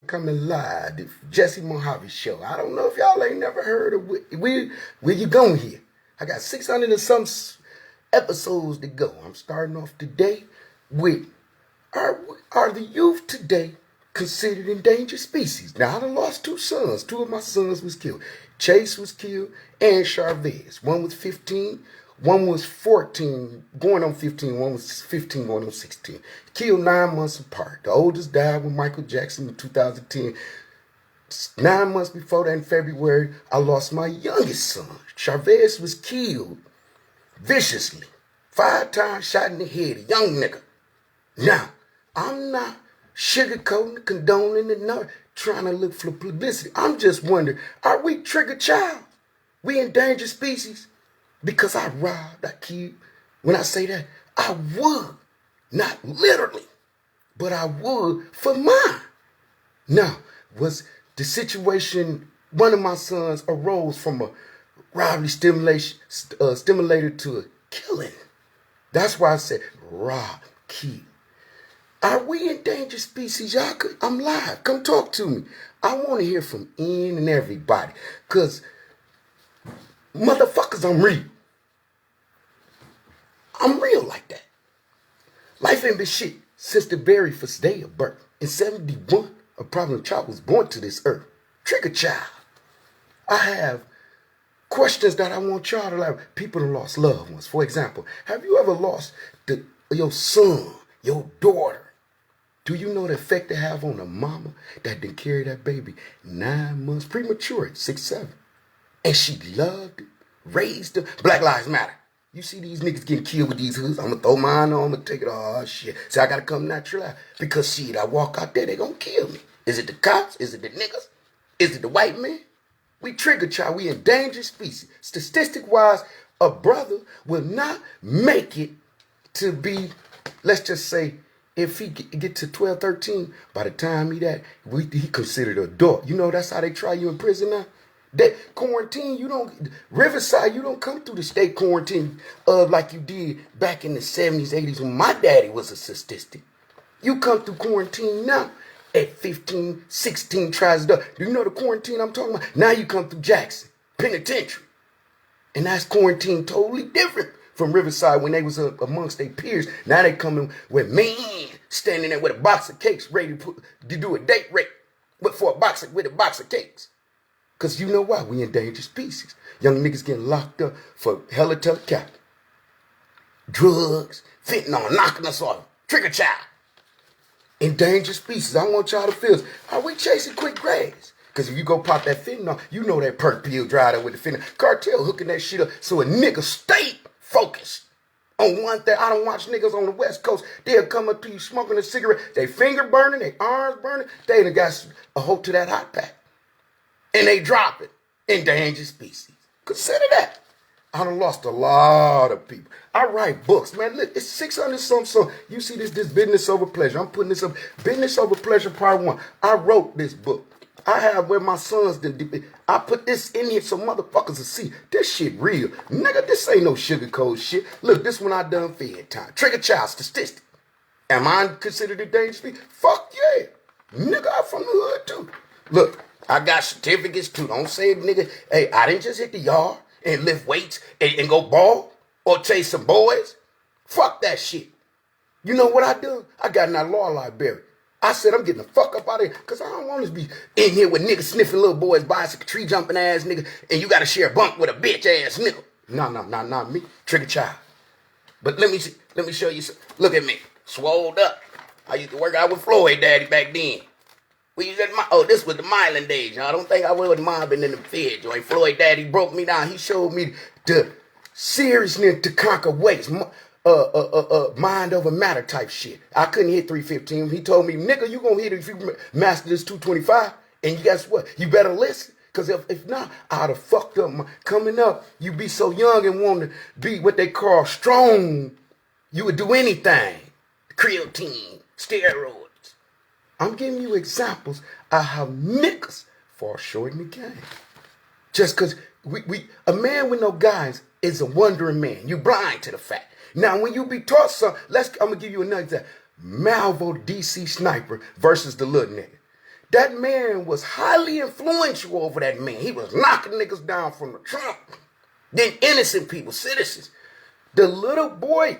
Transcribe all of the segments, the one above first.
Coming live, the Jesse Mohave show. I don't know if y'all ain't never heard of where you going here. I got 600 and some episodes to go. I'm starting off today with are the youth today considered endangered species? Now I done lost two sons. Two of my sons was killed. Chase was killed and Charvez. One was 15. One was 14, going on 15. One was 15, going on 16. Killed 9 months apart. The oldest died with Michael Jackson in 2010. 9 months before that, in February, I lost my youngest son. Charvez was killed viciously. 5 times shot in the head, a young nigga. Now, I'm not sugarcoating, condoning, and not trying to look for publicity. I'm just wondering, are we trigger child? We endangered species? Because I robbed, I killed. When I say that, I would. Not literally, but I would for mine. Now, was the situation, one of my sons arose from a robbery stimulated to a killing. That's why I said rob, kill. Are we endangered species? Y'all I'm live. Come talk to me. I want to hear from any and everybody. Because motherfuckers, I'm real. I'm real like that. Life ain't been shit since the very first day of birth. In 71, a problem child was born to this earth. Trigger child. I have questions that I want y'all to have. People who lost loved ones. For example, have you ever lost your son, your daughter? Do you know the effect they have on a mama that didn't carry that baby 9 months premature at 6, 7? And she loved it, raised it. Black Lives Matter. You see these niggas getting killed with these hoods. I'm going to throw mine on. I'm going to take it. Oh, shit. So I got to come natural out. Because, shit, I walk out there, they going to kill me. Is it the cops? Is it the niggas? Is it the white man? We trigger child. We endangered species. Statistic-wise, a brother will not make it to be, let's just say, if he get to 12, 13, by the time he considered an adult. You know, that's how they try you in prison now. That quarantine, Riverside, you don't come through the state quarantine like you did back in the 70s, 80s when my daddy was a statistic. You come through quarantine now at 15, 16 tries to do. You know the quarantine I'm talking about? Now you come through Jackson, penitentiary. And that's quarantine totally different from Riverside when they was amongst their peers. Now they coming with men standing there with a box of cakes ready to do a date rape with a box of cakes. Because you know why? We endangered species. Young niggas getting locked up for hella telecapping. Drugs, fentanyl, knocking us off. Trigger child. Endangered species. I want y'all to feel this. Are we chasing quick grass? Because if you go pop that fentanyl, you know that perk pill dried up with the fentanyl. Cartel hooking that shit up so a nigga stay focused on one thing. I don't watch niggas on the West Coast. They'll come up to you smoking a cigarette. They finger burning, they arms burning. They done got a hold to that hot pack. And they drop it. Endangered species. Consider that. I done lost a lot of people. I write books, man. Look, it's 600 something. You see this business over pleasure. I'm putting this up. Business over pleasure part 1. I wrote this book. I have where my sons did. I put this in here so motherfuckers will see. This shit real. Nigga, this ain't no sugarcoat shit. Look, this one I done fed time. Trigger child statistic. Am I considered a dangerous species? Fuck yeah. Nigga, I'm from the hood too. Look. I got certificates too. Don't say, nigga, hey, I didn't just hit the yard and lift weights and go ball or chase some boys. Fuck that shit. You know what I do? I got in that law library. I said, I'm getting the fuck up out of here because I don't want to be in here with niggas sniffing little boys, bicycle, tree jumping ass nigga, and you got to share a bunk with a bitch ass nigga. No, not me. Trigger child. But let me show you some. Look at me. Swolled up. I used to work out with Floyd Daddy back then. We used this was the Milan days. I don't think I was mobbing in the fed joint. Floyd Daddy broke me down. He showed me the seriousness to conquer weights, mind over matter type shit. I couldn't hit 315. He told me, nigga, you gonna hit it if you master this 225. And guess what? You better listen. Because if not, I'd have fucked up. Coming up, you be so young and want to be what they call strong. You would do anything. Creatine, steroids. I'm giving you examples of how niggas fall short in the game. Just because a man with no guys is a wandering man. You blind to the fact. Now, when you be taught something, I'm going to give you another example. Malvo DC Sniper versus the little nigga. That man was highly influential over that man. He was knocking niggas down from the trunk. Then innocent people, citizens. The little boy,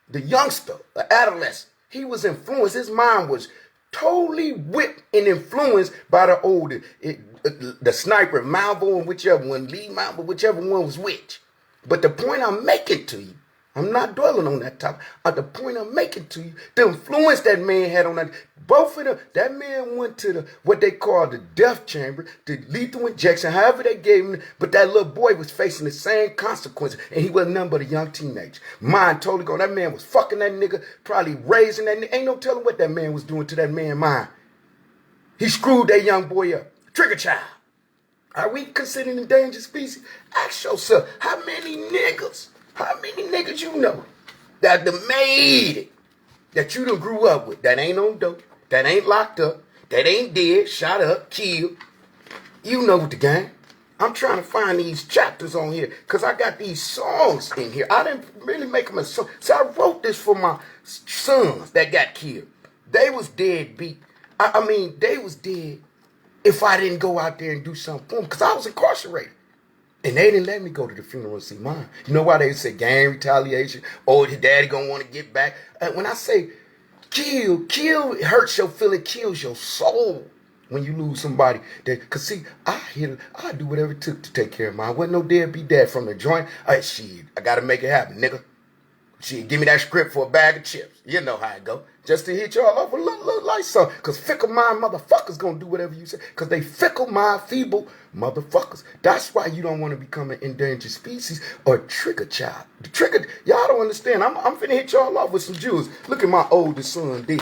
the youngster, the adolescent, he was influenced. His mind was totally whipped and influenced by the older, the sniper, Malvo, and whichever one, Lee Malvo, whichever one was which. But the point I'm making to you, I'm not dwelling on that topic. The point I'm making to you, the influence that man had on that, both of them, that man went to the, what they call the death chamber, the lethal injection, however they gave him, but that little boy was facing the same consequences, and he wasn't nothing but a young teenager. Mind totally gone. That man was fucking that nigga, probably raising that nigga. Ain't no telling what that man was doing to that man's mind. He screwed that young boy up. Trigger child. Are we considered endangered species? Ask yourself, how many niggas you know that done made it, that you done grew up with, that ain't on dope, that ain't locked up, that ain't dead, shot up, killed? You know the game. I'm trying to find these chapters on here because I got these songs in here. I didn't really make them a song. So I wrote this for my sons that got killed. They was dead beat. I mean, they was dead if I didn't go out there and do something for them because I was incarcerated. And they didn't let me go to the funeral and see mine. You know why they say gang retaliation? Oh, your daddy gonna want to get back. When I say kill, it hurts your feeling, kills your soul when you lose somebody. Cause see, I do whatever it took to take care of mine. Wasn't no deadbeat dad from the joint. Shit, I gotta make it happen, nigga. Shit, give me that script for a bag of chips. You know how it go. Just to hit y'all off a little like something. Because fickle mind motherfuckers gonna do whatever you say. Because they fickle mind feeble motherfuckers. That's why you don't want to become an endangered species or trigger child. The trigger, y'all don't understand. I'm finna hit y'all off with some Jews. Look at my oldest son, D.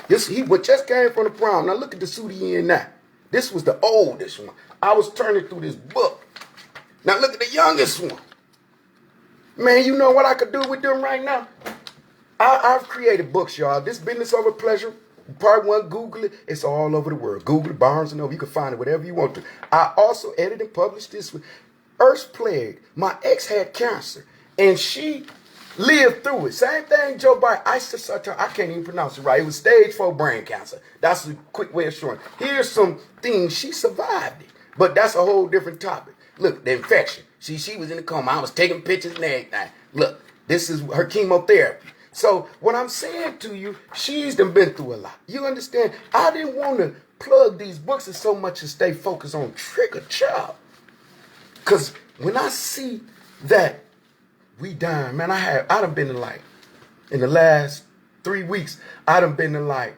He just came from the prom. Now look at the suit he in now. This was the oldest one. I was turning through this book. Now look at the youngest one. Man, you know what I could do with them right now? I've created books, y'all. This Business Over Pleasure, Part 1, Google it. It's all over the world. Google it, Barnes & Noble. You can find it whatever you want to. I also edited and published this one. Earth's Plague. My ex had cancer, and she lived through it. Same thing, Joe Biden. I can't even pronounce it right. It was stage 4 brain cancer. That's a quick way of showing. Here's some things. She survived it, but that's a whole different topic. Look, the infection. She was in the coma. I was taking pictures and everything. Look, this is her chemotherapy. So what I'm saying to you, she's done been through a lot. You understand? I didn't want to plug these books as so much as stay focused on Trigger Child. Because when I see that we dying, man, I done been to like, in the last 3 weeks, I done been to like,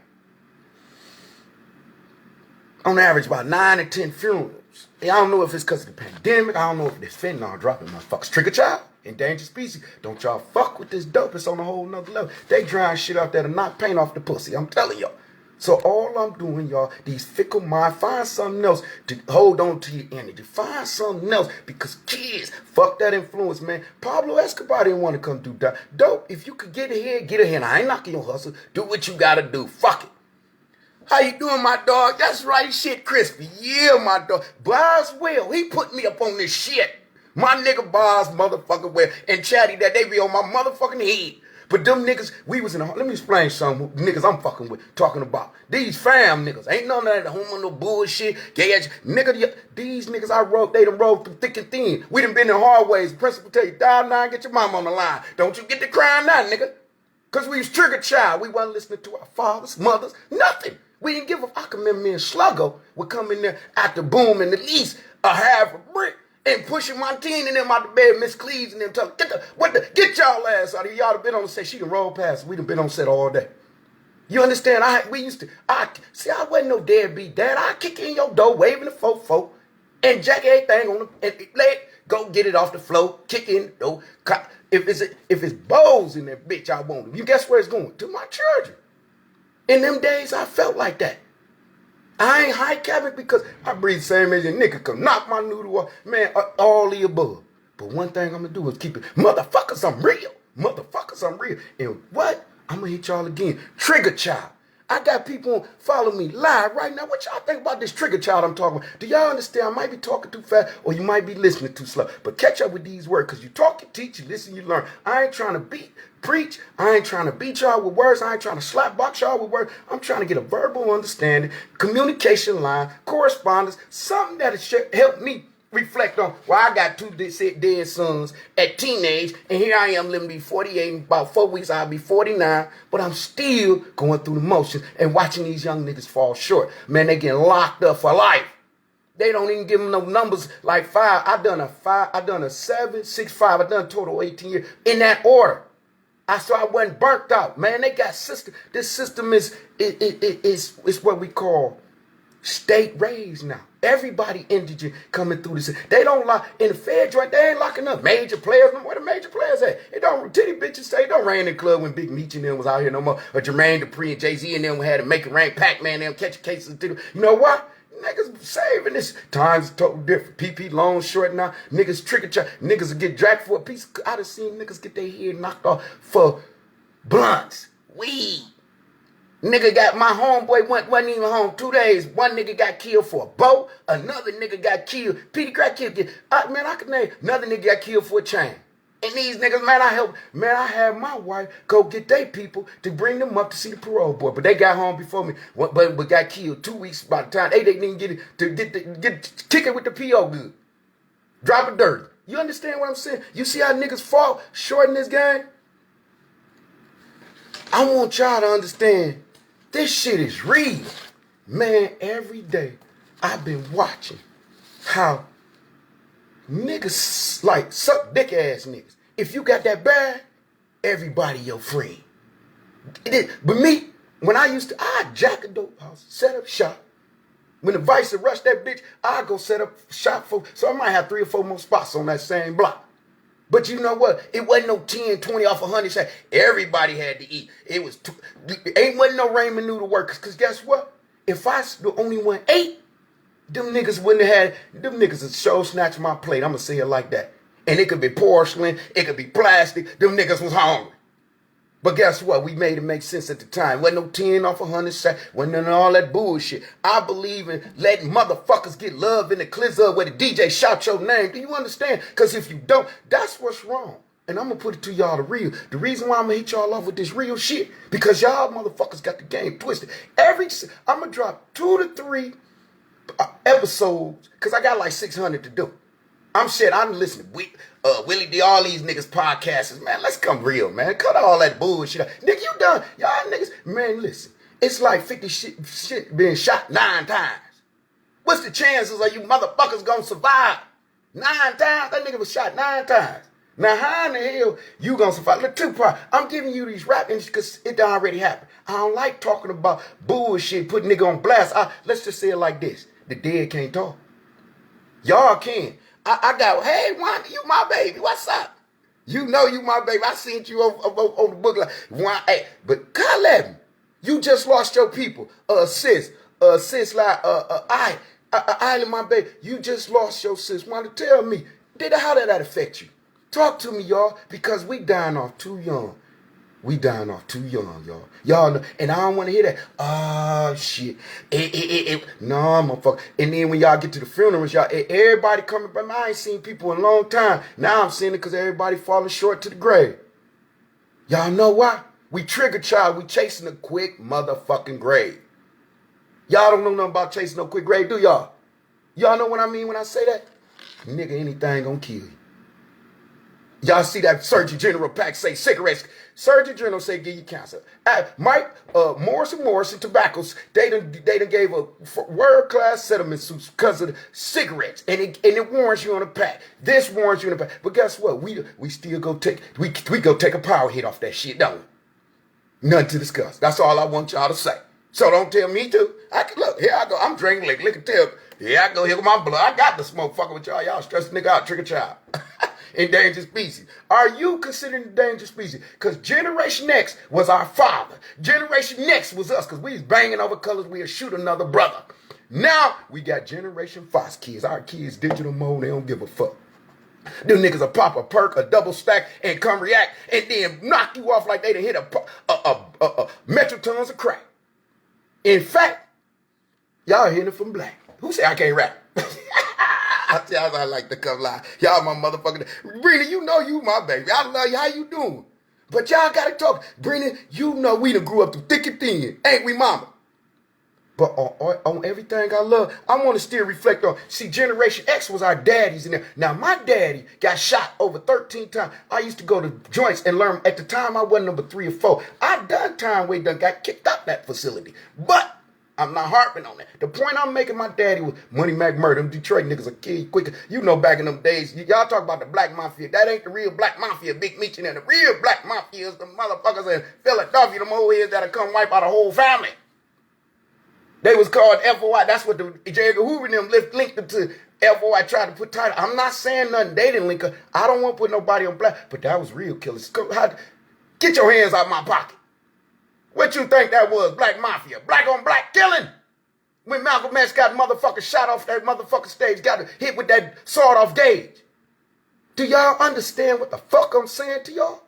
on average, about 9 or 10 funerals. And I don't know if it's because of the pandemic. I don't know if this fentanyl dropping motherfuckers. Trigger child, endangered species. Don't y'all fuck with this dope. It's on a whole nother level. They drying shit out there to knock paint off the pussy. I'm telling y'all. So all I'm doing, y'all, these fickle minds, find something else to hold on to your energy. Find something else because kids, fuck that influence, man. Pablo Escobar didn't want to come do that. Dope, if you could get ahead, get ahead. I ain't knocking your hustle. Do what you got to do. Fuck it. How you doing, my dog? That's right, shit, crispy. Yeah, my dog. Bars Will, he put me up on this shit. My nigga Bars motherfucking Will and Chatty that they be on my motherfucking head. But them niggas, we was in the, let me explain some niggas I'm fucking with, talking about. These fam niggas. Ain't none of that home no bullshit. Gay ass nigga, these niggas they done rolled through thick and thin. We done been in hard ways. Principal tell you, dial 9, get your mama on the line. Don't you get to crying now, nigga. Because we was trigger child. We wasn't listening to our fathers, mothers, nothing. We didn't give a fuck. I can remember me and Sluggo would come in there after boom and at least a half a brick and pushing my teen and them out the bed, Miss Cleves and them telling, get y'all ass out of here. Y'all have been on the set. She done rolled past. We done been on set all day. You understand? I wasn't no deadbeat dad. I kick in your door, waving the fofo, and jack everything on the, and go get it off the floor, kick in the door. If it's bowls in that bitch, I want it. You guess where it's going? To my children. In them days, I felt like that. I ain't high capping because I breathe the same as a nigga could knock my noodle off. Man, all the above. But one thing I'm going to do is keep it. Motherfuckers, I'm real. Motherfuckers, I'm real. And what? I'm going to hit y'all again. Trigger child. I got people follow me live right now. What y'all think about this trigger child I'm talking about? Do y'all understand? I might be talking too fast or you might be listening too slow. But catch up with these words because you talk, you teach, you listen, you learn. I ain't trying to beat preach. I ain't trying to beat y'all with words. I ain't trying to slap box y'all with words. I'm trying to get a verbal understanding, communication line, correspondence, something that'll help me reflect on why I got two dead sons at teenage, and here I am living to be 48. In about 4 weeks, I'll be 49, but I'm still going through the motions and watching these young niggas fall short. Man, they getting locked up for life. They don't even give them no numbers like 5. I done a 7, 6, 5. I done a total 18 years in that order. So I wasn't burnt out, man. They got system. This system is what we call state raised now. Everybody indigent coming through this. They don't lock in the Fed joint. They ain't locking up major players. Where the major players at? It don't. Titty bitches say it don't rain in the club when Big Meech and them was out here no more. Or Jermaine Dupri and Jay-Z and them had to make it rain. Pac-Man them catch cases. You know what? Niggas saving this. Times totally different. PP long short now. Niggas trigger. Niggas will get dragged for a piece. I done seen niggas get their head knocked off for blunts, weed. Nigga got, my homeboy wasn't even home 2 days. One nigga got killed for a boat. Another nigga got killed. Petey Crack killed. Man, I could name. Another nigga got killed for a chain. And these niggas, man, I had my wife go get they people to bring them up to see the parole board. But they got home before me. But got killed 2 weeks by the time they didn't get it to kick it with the PO good. Drop it dirty. You understand what I'm saying? You see how niggas fall short in this game? I want y'all to understand. This shit is real. Man, every day I've been watching how niggas like suck dick ass niggas. If you got that bag, everybody your friend. But me, when I'd jack a dope house, set up shop. When the vice would rush that bitch, I'd go set up shop for, so I might have 3 or 4 more spots on that same block. But you know what? It wasn't no 10, 20 off 100. Everybody had to eat. It wasn't no ramen noodle workers. Because guess what? If I the only one ate, them niggas wouldn't have had, them niggas would show snatch my plate. I'm going to say it like that. And it could be porcelain. It could be plastic. Them niggas was hungry. But guess what? We made it make sense at the time. Wasn't no 10 off 100. Wasn't none of all that bullshit. I believe in letting motherfuckers get love in the Clizz where the DJ shout your name. Do you understand? Because if you don't, that's what's wrong. And I'm going to put it to y'all the real. The reason why I'm going to hit y'all off with this real shit, because y'all motherfuckers got the game twisted. I'm going to drop 2 to 3 episodes, because I got like 600 to do. I'm listening to Willie D, all these niggas podcasts. Man, let's come real, man. Cut all that bullshit out. Nigga, you done. Y'all niggas, man, listen. It's like 50 shit being shot 9 times. What's the chances of you motherfuckers gonna survive? 9 times? That nigga was shot 9 times. Now, how in the hell you gonna survive? Look, 2 parts. I'm giving you these rappings because it done already happened. I don't like talking about bullshit, putting nigga on blast. Let's just say it like this. The dead can't talk. Y'all can. I got, hey, Wanda, you my baby. What's up? You know you my baby. I seen you on the book. Like, hey, but Caleb, you just lost your people. Sis, like, Island, my baby. You just lost your sis. Wanda, tell me, how did that affect you? Talk to me, y'all, because we dying off too young. We dying off too young, y'all. Y'all know, and I don't want to hear that. Oh, shit. No, motherfucker. And then when y'all get to the funerals, y'all, everybody coming, but I ain't seen people in a long time. Now I'm seeing it because everybody falling short to the grave. Y'all know why? We trigger child. We chasing a quick motherfucking grave. Y'all don't know nothing about chasing no quick grave, do y'all? Y'all know what I mean when I say that? Nigga, anything gonna kill you. Y'all see that Surgeon General pack say cigarettes. Surgeon General say give you cancer. Mike Morrison Tobaccos, they done gave a world-class settlement suits because of the cigarettes. And it warrants you on a pack. This warrants you on a pack. But guess what? We still go take a power hit off that shit, don't we? Nothing to discuss. That's all I want y'all to say. So don't tell me to. Look, here I go. I'm drinking liquor. Here I go. Here with my blood. I got the smoke fucking with y'all. Y'all stress the nigga out. Trigger child. Endangered species. Are you considered endangered species? Because Generation X was our father. Generation Next was us because we was banging over colors. We'll shoot another brother. Now we got Generation Fox kids. Our kids digital mode. They don't give a fuck. Them niggas will pop a perk, a double stack, and come react, and then knock you off like they done hit a metro tons of crack. In fact, y'all hearing it from Black. Who say I can't rap? I tell y'all I like to come live. Y'all my motherfucking... Really, you know you my baby. I love you. How you doing? But y'all gotta talk. Brennan, you know we done grew up through thick and thin, ain't we, mama? But on everything I love, I want to still reflect on. See, Generation X was our daddies in there. Now, my daddy got shot over 13 times. I used to go to joints and learn. At the time, I wasn't number 3 or 4. I done time where he done got kicked out that facility. But I'm not harping on that. The point I'm making, my daddy was Money Mac Murder. Them Detroit niggas will kill you quicker. You know, back in them days, y'all talk about the black mafia. That ain't the real black mafia, Big Meech. And the real black mafia is the motherfuckers in Philadelphia, them HOEZ that'll come wipe out a whole family. They was called FOI. That's what the J. Edgar Hoover and them linked them to. FOI tried to put title. I'm not saying nothing. They didn't link her. I don't want to put nobody on black. But that was real killers. Get your hands out my pocket. What you think that was? Black mafia. Black on black killing. When Malcolm X got motherfucker shot off that motherfucker stage. Got hit with that sword off gauge. Do y'all understand what the fuck I'm saying to y'all?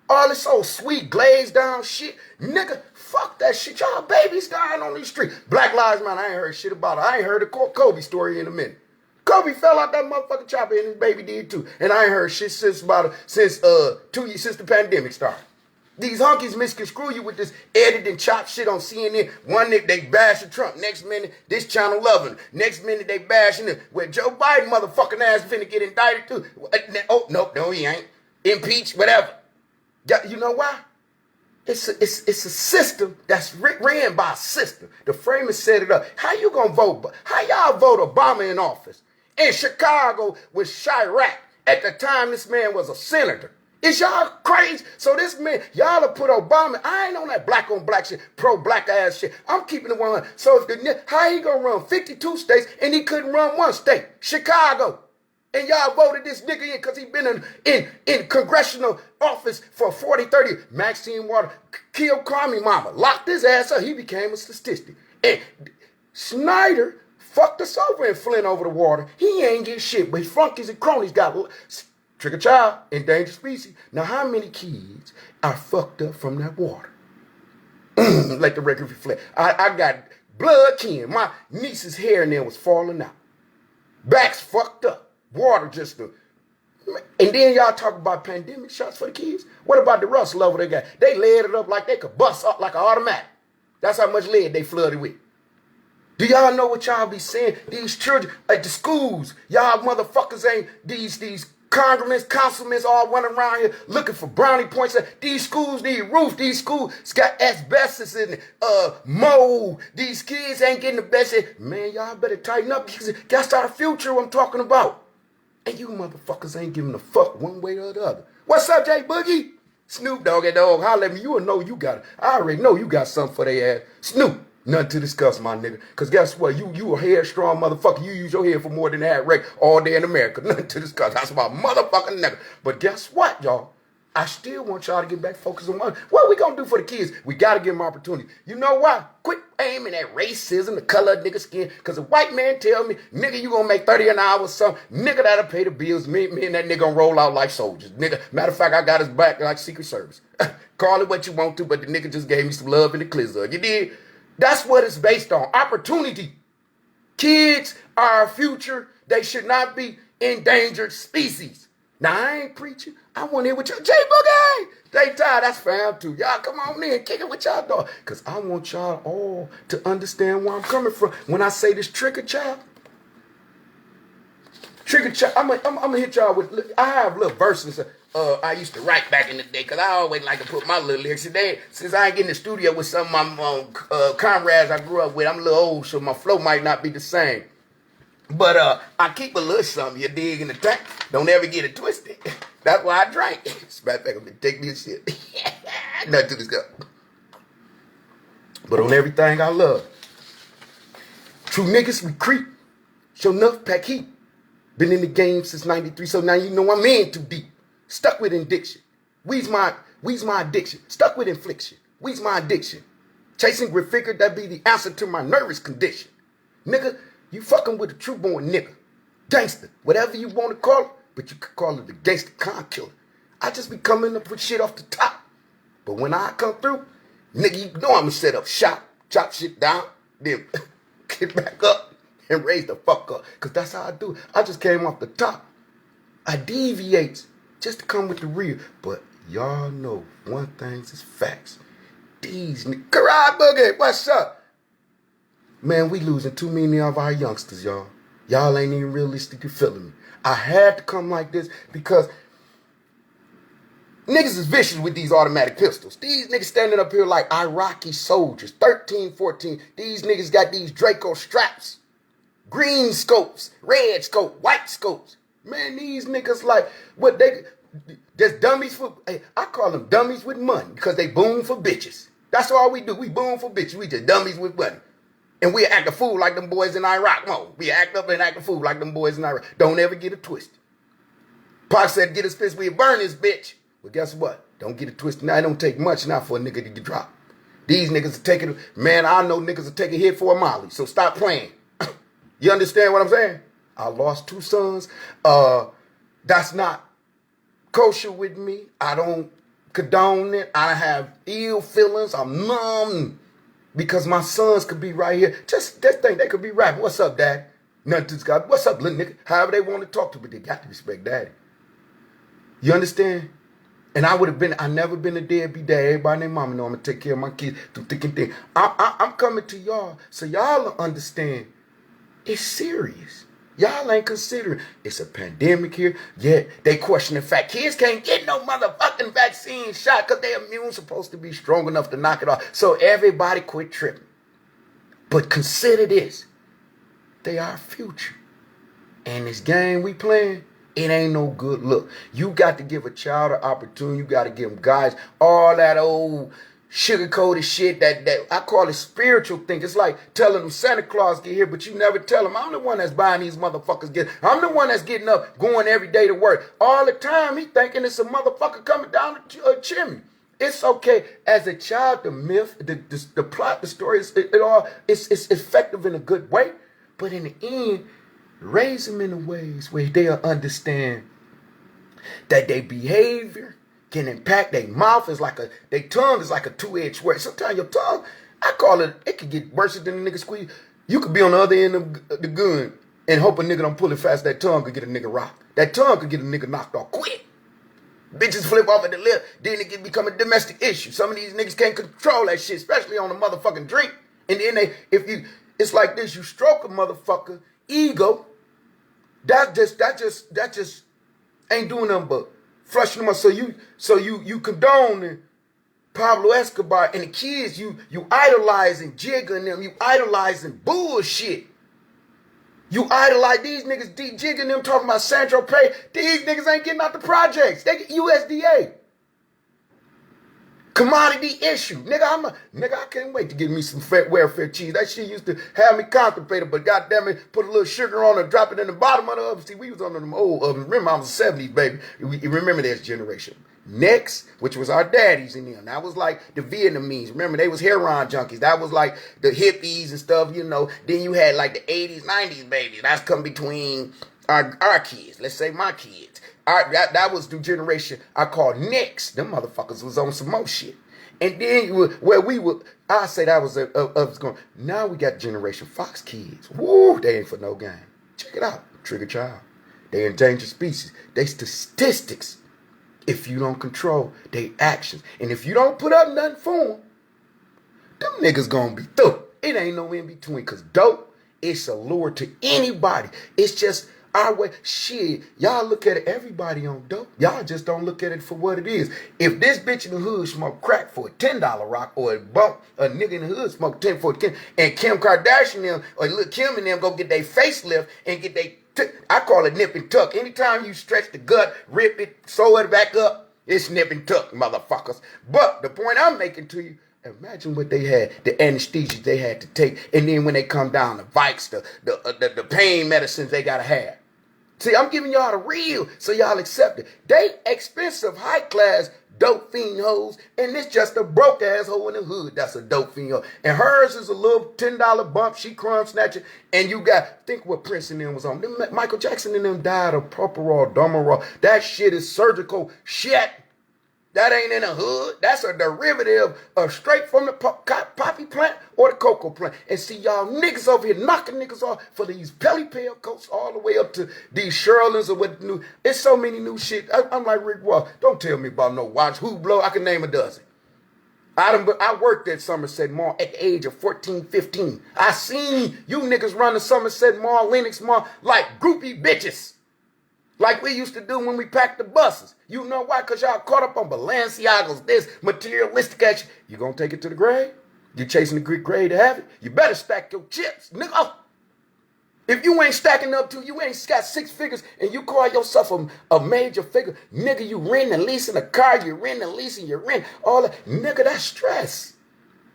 All this old sweet glazed down shit. Nigga, fuck that shit. Y'all babies dying on these streets. Black Lives Matter, I ain't heard shit about it. I ain't heard the Kobe story in a minute. Kobe fell out that motherfucking chopper and his baby did too. And I ain't heard shit since since 2 years since the pandemic started. These honkies misconstrue you with this edited chop shit on CNN. One minute they bashing Trump. Next minute, this channel loving. Next minute they bashing it. Where Joe Biden motherfucking ass finna get indicted too. Oh, no, he ain't. Impeached, whatever. You know why? It's a system that's ran by a system. The framers set it up. How you gonna vote? How y'all vote Obama in office? In Chicago with Chirac at the time this man was a senator. Is y'all crazy? So this man, y'all have put Obama. I ain't on that black on black shit, pro black ass shit. I'm keeping it 100. So how he gonna run 52 states and he couldn't run one state, Chicago? And y'all voted this nigga in because he been in congressional office for 40, 30 years. Maxine Waters killed Kwame Mama. Locked his ass up. He became a statistic. And Snyder fucked us over in Flint over the water. He ain't get shit. But his flunkies and cronies got trigger child, endangered species. Now, how many kids are fucked up from that water? Let the record reflect. I got blood kin. My niece's hair in there was falling out. Back's fucked up. Water just and then y'all talk about pandemic shots for the kids. What about the rust level they got? They laid it up like they could bust up like an automatic. That's how much lead they flooded with. Do y'all know what y'all be saying? These children at the schools, y'all motherfuckers ain't these congressmen, councilmen all running around here looking for brownie points. These schools need roof. These schools got asbestos in it, mold. These kids ain't getting the best. Man, y'all better tighten up because that's our future I'm talking about. And you motherfuckers ain't giving a fuck one way or the other. What's up, J Boogie? Snoop Doggy Dog, holler at me. You will know you got it. I already know you got something for their ass. Snoop, nothing to discuss, my nigga. Because guess what? You a headstrong motherfucker. You use your head for more than that wreck all day in America. Nothing to discuss. That's my motherfucking nigga. But guess what, y'all? I still want y'all to get back focused on what we gonna do for the kids. We gotta give them opportunity. You know why? Quit aiming at racism, the color of nigga skin. Because a white man tell me, nigga, you gonna make 30 an hour or something. Nigga, that'll pay the bills. Me and that nigga gonna roll out like soldiers. Nigga, matter of fact, I got his back like Secret Service. Call it what you want to, but the nigga just gave me some love in the Clizzard. You did? That's what it's based on. Opportunity. Kids are our future. They should not be endangered species. Now, I ain't preaching. I want to hear what y'all, J Boogie, they tired, that's fam too. Y'all come on in, kick it with y'all dog. Because I want y'all all to understand where I'm coming from. When I say this trigger child, I'm gonna hit y'all with, I have little verses I used to write back in the day, because I always like to put my little lyrics today. Since I ain't get in the studio with some of my comrades I grew up with, I'm a little old, so my flow might not be the same. But I keep a little something, you dig, in the tank. Don't ever get it twisted. That's why I drank. As a matter of fact, I'm gonna take me a shit. Nothing to discuss. But on everything I love. True niggas, we creep. Show enough pack heat. Been in the game since 93, so now you know I'm in too deep. Stuck with addiction. Weed's my addiction. Stuck with infliction. Weed's my addiction. Chasing with figure, that be the answer to my nervous condition. Nigga, you fucking with a true born nigga. Gangster, whatever you want to call it, but you could call it the gangster con killer. I just be coming up with shit off the top. But when I come through, nigga, you know I'ma set up shop, chop shit down, then get back up and raise the fuck up. Cause that's how I do. I just came off the top. I deviate just to come with the real. But y'all know one thing is facts. These niggas, Karate Boogie, what's up? Man, we losing too many of our youngsters, y'all. Y'all ain't even realistically feeling me. I had to come like this because niggas is vicious with these automatic pistols. These niggas standing up here like Iraqi soldiers, 13, 14. These niggas got these Draco straps, green scopes, red scope, white scopes. Man, these niggas like, what they, just dummies for, hey, I call them dummies with money because they boom for bitches. That's all we do. We boom for bitches. We just dummies with money. And we act a fool like them boys in Iraq. No, we act up and act a fool like them boys in Iraq. Don't ever get it twisted. Pac said, get his fist, we'll burn this bitch. Well, guess what? Don't get it twisted. Now, it don't take much now for a nigga to get dropped. These niggas are taking, man, I know niggas are taking a hit for a molly, so stop playing. You understand what I'm saying? I lost 2 sons. That's not kosher with me. I don't condone it. I have ill feelings. I'm numb because my sons could be right here. Just think they could be rapping. What's up, Dad? Nuthin's got, what's up, little nigga? However they want to talk to me, they got to respect Daddy. You understand? And I never been a deadbeat dad. Everybody and their mama know I'm going to take care of my kids through thick and thin. I'm coming to y'all so y'all understand it's serious. Y'all ain't considering it's a pandemic here. Yet they question the fact kids can't get no motherfucking vaccine shot because their immune supposed to be strong enough to knock it off. So everybody quit tripping. But consider this. They our future. And this game we playing, it ain't no good look. You got to give a child an opportunity. You got to give them guys all that old sugar-coated shit that I call it spiritual thing. It's like telling them Santa Claus get here, but you never tell them I'm the one that's buying these motherfuckers get. I'm the one that's getting up, going every day to work. All the time he thinking it's a motherfucker coming down the chimney. It's okay. As a child, the myth, the plot, the story, it's effective in a good way. But in the end, raise them in the ways where they'll understand that their behavior can impact their mouth. Is like their tongue is like a two-edged sword. Sometimes your tongue, I call it could get worse than a nigga squeeze. You could be on the other end of the gun and hope a nigga don't pull it fast. That tongue could get a nigga rocked. That tongue could get a nigga knocked off quick. Bitches flip off at the lip, then it can become a domestic issue. Some of these niggas can't control that shit, especially on a motherfucking drink. And then it's like this, you stroke a motherfucker ego. That just ain't doing nothing but flushing them up. So you condone Pablo Escobar and the kids, you idolizing jigging them, you idolizing bullshit. You idolize these niggas jigging them, talking about Sandro Pay. These niggas ain't getting out the projects. They get USDA. Commodity issue. Nigga, I can't wait to get me some welfare cheese. That shit used to have me constipated, but goddamn it, put a little sugar on it, drop it in the bottom of the oven. See, we was on them old ovens. Remember, I was the 70s, baby. You remember this generation. Next, which was our daddies in them. That was like the Vietnamese. Remember, they was heroin junkies. That was like the hippies and stuff, you know. Then you had like the 80s, 90s, baby. That's come between our kids. Let's say my kids. That was the generation I call next. Them motherfuckers was on some more shit. And then I say that was going. Now we got Generation Fox kids. Woo, they ain't for no game. Check it out. Trigger child. They endangered species. They statistics. If you don't control their actions. And if you don't put up nothing for them, them niggas gonna be through. It ain't no in between. Because dope, it's a lure to anybody. It's just our way. Shit, y'all look at it, everybody on dope. Y'all just don't look at it for what it is. If this bitch in the hood smoke crack for a $10 rock, or a nigga in the hood smoke 10 for a 10, and Kim Kardashian them, or Lil Kim and them go get their facelift and get their, I call it nip and tuck. Anytime you stretch the gut, rip it, sew it back up, it's nip and tuck, motherfuckers. But the point I'm making to you, imagine what they had, the anesthesia they had to take, and then when they come down, the Vikes, the pain medicines they gotta have. See, I'm giving y'all the real, so y'all accept it. They expensive, high class dope fiend hoes, and it's just a broke ass hoe in the hood that's a dope fiend hoe. And hers is a little $10 bump, she crumb snatching, and you got, think what Prince and them was on. Michael Jackson and them died of Properol, Domerol. That shit is surgical shit. That ain't in the hood. That's a derivative of straight from the poppy plant or the cocoa plant. And see y'all niggas over here knocking niggas off for these belly pale coats all the way up to these Sherlins or what new. It's so many new shit. I'm like Rick Ross. Don't tell me about no watch. Who blow? I can name a dozen. I worked at Somerset Mall at the age of 14, 15. I seen you niggas run the Somerset Mall, Lenox Mall like groupie bitches. Like we used to do when we packed the buses. You know why? Because y'all caught up on Balenciagas, this materialistic action. You gonna take it to the grave? You chasing the Greek grave to have it? You better stack your chips, nigga. If you ain't stacking up to, you ain't got 6 figures and you call yourself a major figure, nigga, you renting and leasing a car, you renting and leasing, you rent, all that. Nigga, that's stress.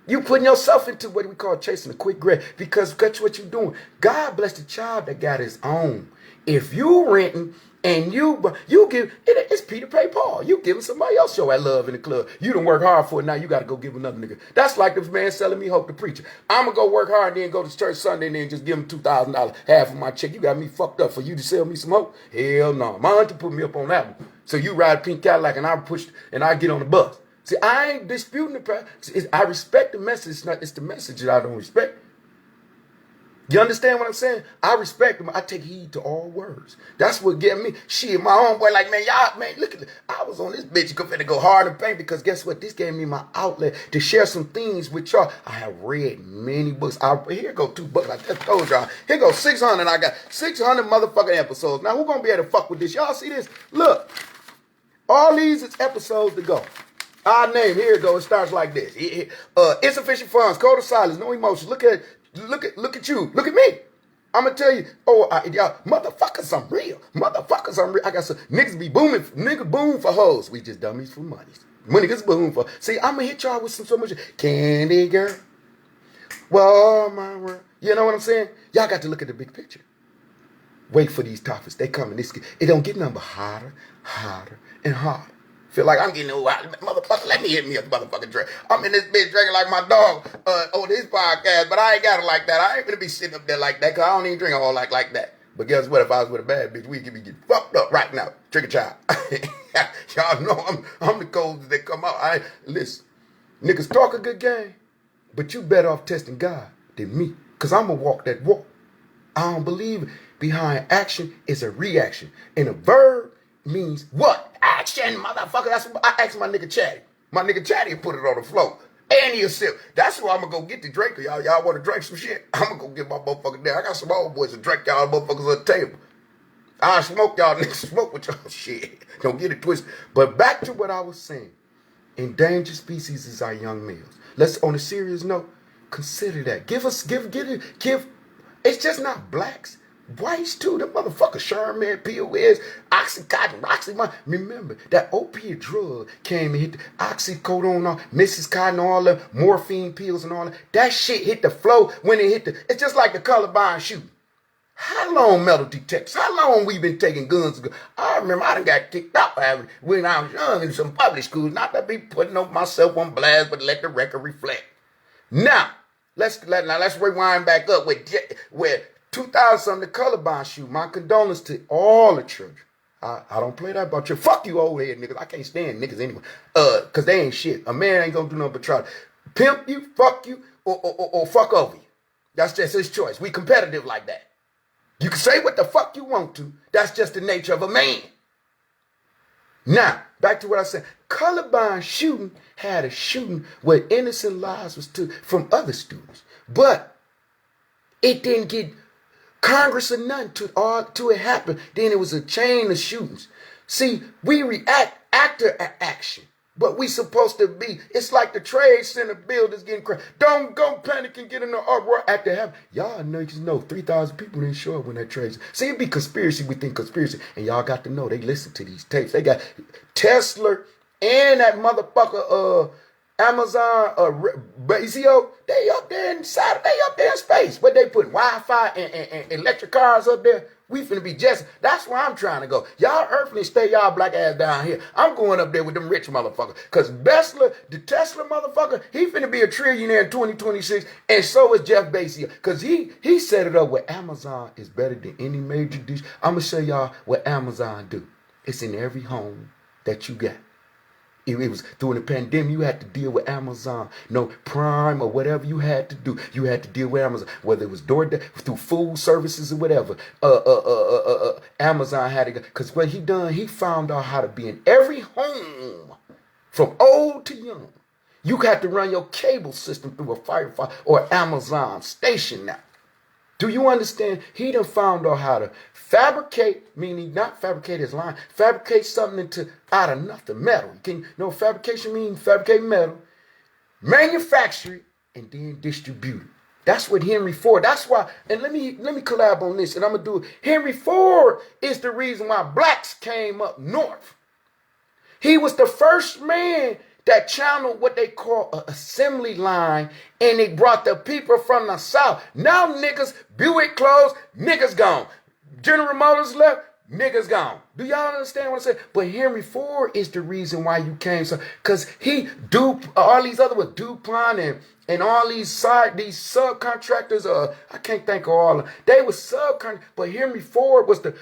You putting yourself into what we call chasing a quick grave because guess what you doing? God bless the child that got his own. If you renting and you give, it's Peter Pay Paul. You giving somebody else your love in the club. You done work hard for it, now you got to go give another nigga. That's like the man selling me hope, the preacher. I'm going to go work hard and then go to church Sunday and then just give him $2,000, half of my check. You got me fucked up for you to sell me some hope? Hell no. My auntie put me up on that one. So you ride a pink Cadillac and I get on the bus. See, I ain't disputing the practice. I respect the message. It's the message that I don't respect. You understand what I'm saying? I respect them. I take heed to all words. That's what get me. Shit, my homeboy like, man, y'all, man, look at it. I was on this bitch. You finna go hard and pain because guess what? This gave me my outlet to share some things with y'all. I have read many books. Here go 2 books. I just told y'all. Here go 600. I got 600 motherfucking episodes. Now, who gonna be able to fuck with this? Y'all see this? Look. All these is episodes to go. Our name, here it goes. It starts like this. Insufficient funds, code of silence, no emotions. Look at you. Look at me. I'm gonna tell you, y'all, motherfuckers, I'm real. Motherfuckers, I'm real. I got some niggas be booming, nigga boom for hoes. We just dummies for monies. Niggas boom for. See, I'm gonna hit y'all with so much candy girl. Well, my world. You know what I'm saying? Y'all got to look at the big picture. Wait for these topics. They coming. It don't get nothing but hotter, and hotter. Feel like I'm getting old. Motherfucker, let me hit me a motherfucking drink. I'm in this bitch drinking like my dog on this podcast, but I ain't got it like that. I ain't gonna be sitting up there like that because I don't even drink all like that. But guess what? If I was with a bad bitch, we could be getting fucked up right now. Trigger child. Y'all know I'm the coldest that come out. Listen, niggas talk a good game, but you better off testing God than me because I'm gonna walk that walk. I don't believe behind action is a reaction. And a verb means what? Action, motherfucker. That's what I asked my nigga Chatty. My nigga Chatty put it on the floor. And he a sip. That's why I'm gonna go get the drink. Y'all want to drink some shit? I'm gonna go get my motherfucker there. I got some old boys to drink y'all motherfuckers on the table. I smoke y'all niggas, smoke with y'all shit. Don't get it twisted. But back to what I was saying. Endangered species is our young males. Let's, on a serious note, consider that. Give. It's just not blacks. Whites too, the motherfucker Sherman, POEZ, Oxycontin, Roxy. Remember, that opiate drug came and hit the oxycodone, Mrs. Cotton, all the morphine pills and all that. That shit hit the flow when it hit it's just like the Columbine shooting. How long metal detectors? How long we been taking guns? I remember I done got kicked out when I was young in some public schools. Not to be putting up myself on blast, but let the record reflect. Now, let's rewind back up with 2000 the Columbine shoot. My condolences to all the children. I don't play that about you. Fuck you old head niggas. I can't stand niggas anymore. Cause they ain't shit. A man ain't gonna do nothing but try to pimp you, or fuck over you. That's just his choice. We competitive like that. You can say what the fuck you want to. That's just the nature of a man. Now, back to what I said. Columbine shooting had a shooting where innocent lives was took from other students. But it didn't get Congress or nothing to it happen. Then it was a chain of shootings. See, we react after action. But we supposed to be, it's like the trade center buildings getting crashed. Don't go panic and get in the uproar after having. Y'all niggas know 3,000 people didn't show up when that trade. See, it be conspiracy, we think conspiracy. And y'all got to know, they listen to these tapes. They got Tesla and that motherfucker, Amazon, Bezio, they up there inside, they up there in space. But they put Wi-Fi and electric cars up there. We finna be Jesse. That's where I'm trying to go. Y'all earthly stay y'all black ass down here. I'm going up there with them rich motherfuckers. Because Besler, the Tesla motherfucker, he finna be a trillionaire in 2026. And so is Jeff Bezos. Because he set it up where Amazon is better than any major dish. I'm going to show y'all what Amazon do. It's in every home that you got. It was during the pandemic, you had to deal with Amazon. No Prime or whatever you had to do. You had to deal with Amazon, whether it was DoorDash, through food services or whatever. Amazon had to go. Because what he done, he found out how to be in every home, from old to young. You got to run your cable system through a Firefly or Amazon station now. Do you understand? He done found out how to fabricate, meaning not fabricate his line, fabricate something out of nothing, metal. Fabrication means fabricate metal, manufacture it, and then distribute it. That's what Henry Ford, that's why, and let me collab on this, and I'm going to do it. Henry Ford is the reason why blacks came up north. He was the first man that channeled what they call an assembly line, and they brought the people from the South. Now niggas, Buick closed, niggas gone. General Motors left, niggas gone. Do y'all understand what I'm saying? But Henry Ford is the reason why you came. So, because he duped all these other ones, DuPont and all these subcontractors, I can't think of all of them. They were subcontractors, but Henry Ford was the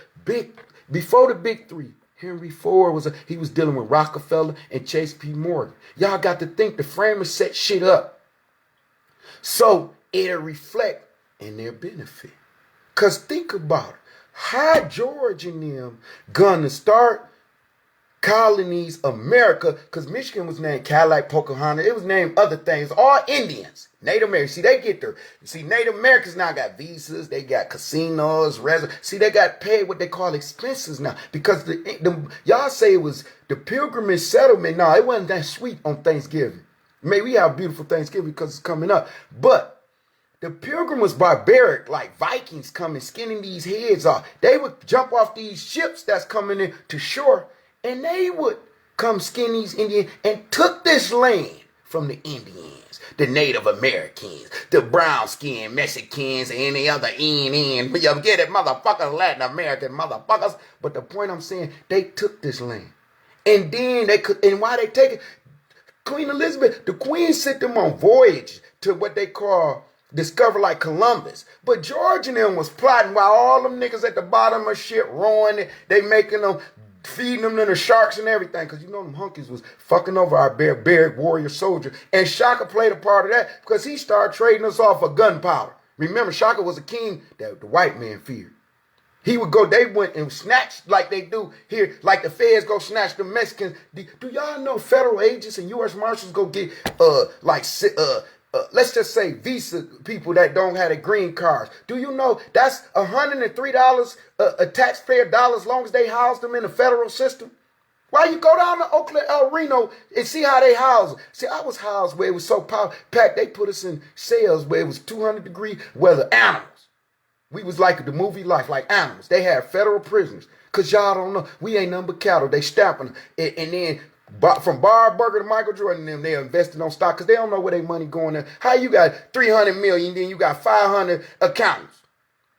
before the big three. Henry Ford he was dealing with Rockefeller and Chase P. Morgan. Y'all got to think the framers set shit up so it'll reflect in their benefit. Because think about it. How George and them gonna start colonies America, because Michigan was named Cadillac, Pocahontas, it was named other things, all Indians, Native Americans. See, they get Native Americans now got visas, they got casinos, they got paid what they call expenses now, because y'all say it was the pilgrimage settlement. No, it wasn't that sweet on Thanksgiving. Maybe we have a beautiful Thanksgiving because it's coming up, but the pilgrim was barbaric, like Vikings coming, skinning these heads off. They would jump off these ships that's coming in to shore, and they would come skin these Indians and took this land from the Indians, the Native Americans, the brown-skinned Mexicans, and any other you get it, motherfuckers, Latin American motherfuckers. But the point I'm saying, they took this land. And then and why they take it? Queen Elizabeth, the queen sent them on voyage to what they call discover like Columbus. But George and them was plotting while all them niggas at the bottom of shit rowing it, they making them, feeding them to the sharks and everything, because them hunkies was fucking over our barbaric warrior soldier. And Shaka played a part of that because he started trading us off for gunpowder. Remember, Shaka was a king that the white man feared. They went and snatched like they do here, like the feds go snatch the Mexicans. Do y'all know federal agents and U.S. Marshals go get let's just say visa people that don't have a green cards? Do you know that's $103 a taxpayer dollars as long as they house them in the federal system? Why you go down to Oakland, El Reno and see how they house them? See, I was housed where it was so packed, they put us in cells where it was 200-degree weather, animals. We was like the movie Life, like animals. They had federal prisoners. Because y'all don't know, we ain't nothing but cattle. They stamping them. And then from Bob Burger to Michael Jordan and them, they invested on stock because they don't know where their money going there. How you got 300 million, then you got 500 accountants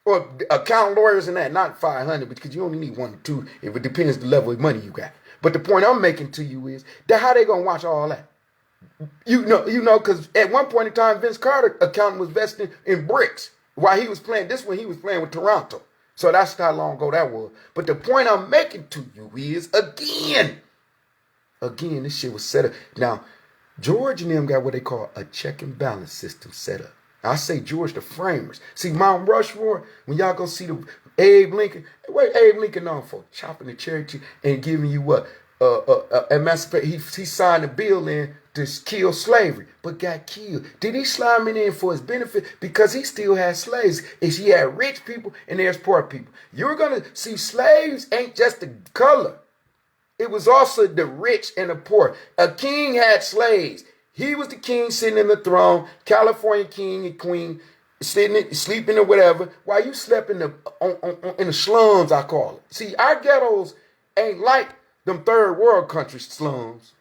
or accountant lawyers and that, not 500, because you only need 1 or 2. If it depends the level of money you got. But the point I'm making to you is that how they gonna watch all that? You know, because at one point in time, Vince Carter accountant was investing in bricks while he was playing. This one he was playing with Toronto. So that's how long ago that was. But the point I'm making to you is Again, this shit was set up. Now, George and them got what they call a check and balance system set up. I say George, the framers. See, Mount Rushmore, when y'all go see the Abe Lincoln, what Abe Lincoln known for? Chopping the cherry tree and giving you what? Emancipate. He signed a bill in to kill slavery, but got killed. Did he slime it in for his benefit? Because he still had slaves. He had rich people and there's poor people. You're going to see slaves ain't just the color. It was also the rich and the poor. A king had slaves. He was the king sitting in the throne, California king and queen, sleeping or whatever, while you slept in the slums, I call it. See, our ghettos ain't like them third world country slums.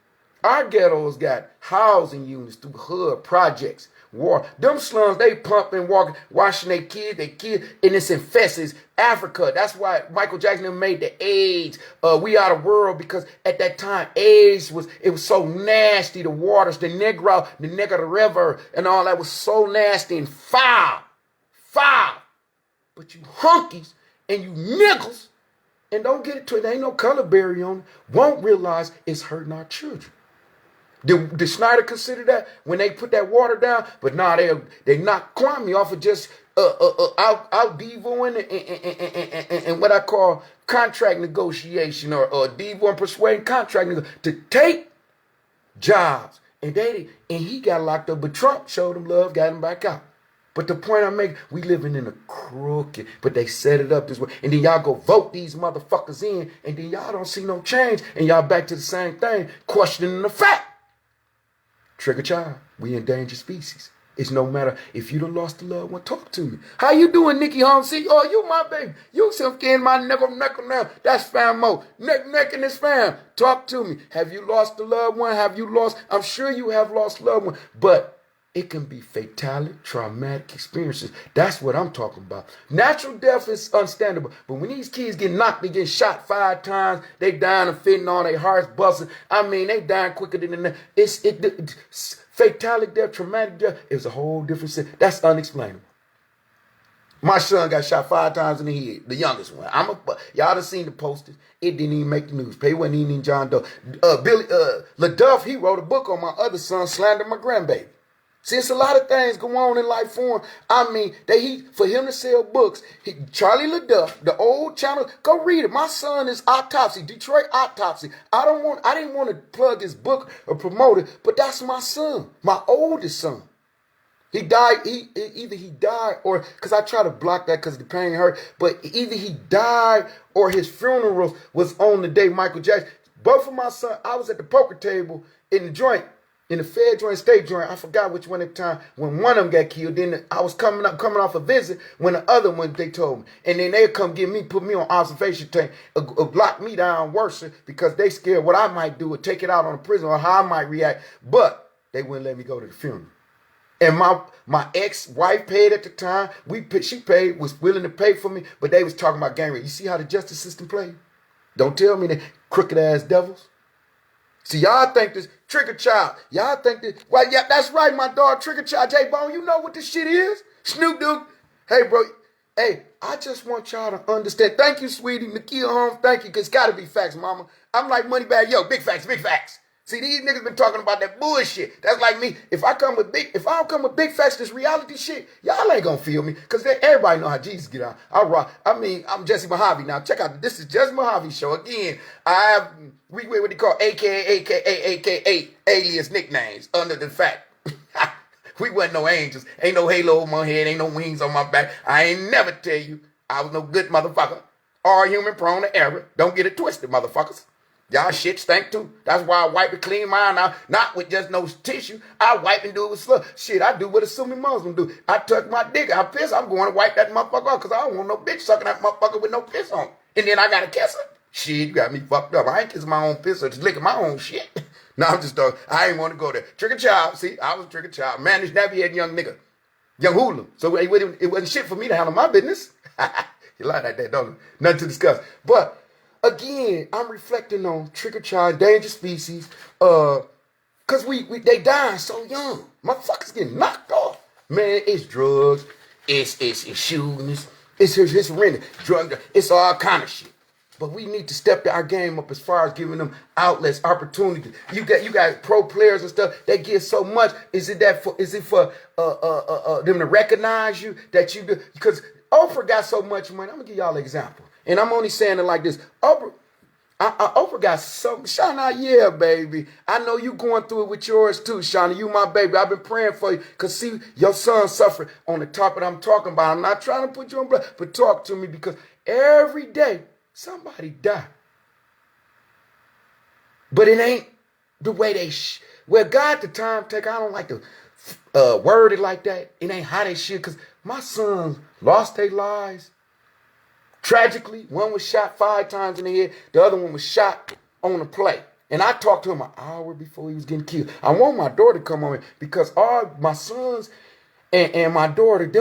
Our ghettos got housing units through HUD projects. Them slums, they pumping, washing their kids, and it's infested. Africa. That's why Michael Jackson made the AIDS, We Are the World, because at that time, AIDS was so nasty. The waters, the Negro River, and all that was so nasty and foul. But you hunkies and you niggas, and don't get it to it, there ain't no color barrier on it, won't realize it's hurting our children. Did Snyder consider that when they put that water down? But nah, they knocked Kwame off of just out devoing and what I call contract negotiation or devo and persuading contract to take jobs. And he got locked up, but Trump showed him love, got him back out. But the point I'm making, we living in a crooked, but they set it up this way. And then y'all go vote these motherfuckers in, and then y'all don't see no change, and y'all back to the same thing, questioning the fact. Trigger child, we endangered species. It's no matter if you done lost a loved one, talk to me. How you doing, Nikki Holmes? See, oh, you my baby. You some in my neck now. That's fam mo. Neck in this fam. Talk to me. Have you lost a loved one? Have you lost? I'm sure you have lost loved one. But it can be fatality, traumatic experiences. That's what I'm talking about. Natural death is understandable. But when these kids get knocked, they get shot 5 times, they dying of fentanyl, their hearts busting. I mean, they dying quicker than that. Fatality death, traumatic death is a whole different thing. That's unexplainable. My son got shot 5 times in the head, the youngest one. Y'all done seen the posters. It didn't even make the news. Pay wasn't even in John Doe. Billy LaDuff, he wrote a book on my other son, slander my grandbaby. See, it's a lot of things go on in life for him. I mean, for him to sell books, Charlie LaDuff, the old channel, go read it. My son is Autopsy, Detroit Autopsy. I didn't want to plug his book or promote it, but that's my son, my oldest son. He died, either he died or, because I try to block that because the pain hurt, but either he died or his funeral was on the day Michael Jackson. Both of my sons, I was at the poker table in the joint, in the Fed joint, state joint, I forgot which one at the time, when one of them got killed. Then I was coming off a visit when the other one, they told me. And then they'd come get me, put me on observation tank, lock me down worse because they scared what I might do or take it out on the prison or how I might react. But they wouldn't let me go to the funeral. And my ex-wife paid at the time. She paid, was willing to pay for me, but they was talking about gang rape. You see how the justice system played? Don't tell me that crooked ass devils. See, y'all think this Trigger Child. Y'all think this. Well, yeah, that's right, my dog, Trigger Child. J-Bone, you know what this shit is? Snoop Dogg. Hey, bro. Hey, I just want y'all to understand. Thank you, sweetie. Nakia Holmes, thank you, because it's got to be facts, mama. I'm like Moneybag. Yo, big facts, big facts. See, these niggas been talking about that bullshit. That's like me. If I don't come with big facts, this reality shit, y'all ain't gonna feel me. Because everybody know how Jesus get out. I'm Jesse Mohave now. Check out, this is Jesse Mohave show. Again, we what they call AKA, alias nicknames under the fact. We wasn't no angels. Ain't no halo on my head. Ain't no wings on my back. I ain't never tell you I was no good motherfucker. Or human prone to error. Don't get it twisted, motherfuckers. Y'all shit stink too. That's why I wipe and clean mine out. Not with just no tissue. I wipe and do it with slug. Shit, I do what a Sunni Muslim do. I tuck my dick. I piss. I'm going to wipe that motherfucker off because I don't want no bitch sucking that motherfucker with no piss on. And then I got to kiss her. Shit, you got me fucked up. I ain't kissing my own piss or just licking my own shit. No, I'm just talking. I ain't want to go there. Trigger Child. See, I was a Trigger Child. Managed navigating young nigga. Young hoodlum. So it wasn't shit for me to handle my business. You lie like that, don't you? Nothing to discuss. But again, I'm reflecting on Trigger Child, endangered species, cause they dying so young. Motherfuckers getting knocked off. Man, it's drugs, it's shootings, it's horrendous. It's all kind of shit. But we need to step our game up as far as giving them outlets, opportunities. You got pro players and stuff. They get so much. Is it for them to recognize you that you do? Because Oprah got so much money. I'm gonna give y'all an example. And I'm only saying it like this. Oprah got some. Shauna, yeah, baby. I know you going through it with yours too, Shauna. You my baby. I've been praying for you. Because see, your son suffered on the topic I'm talking about. I'm not trying to put you on blood, but talk to me because every day somebody die. But it ain't the way they well, God, the time take. I don't like to word it like that. It ain't how they should. Because my sons lost their lives. Tragically, one was shot 5 times in the head. The other one was shot on the play. And I talked to him an hour before he was getting killed. I want my daughter to come on because all my sons and my daughter,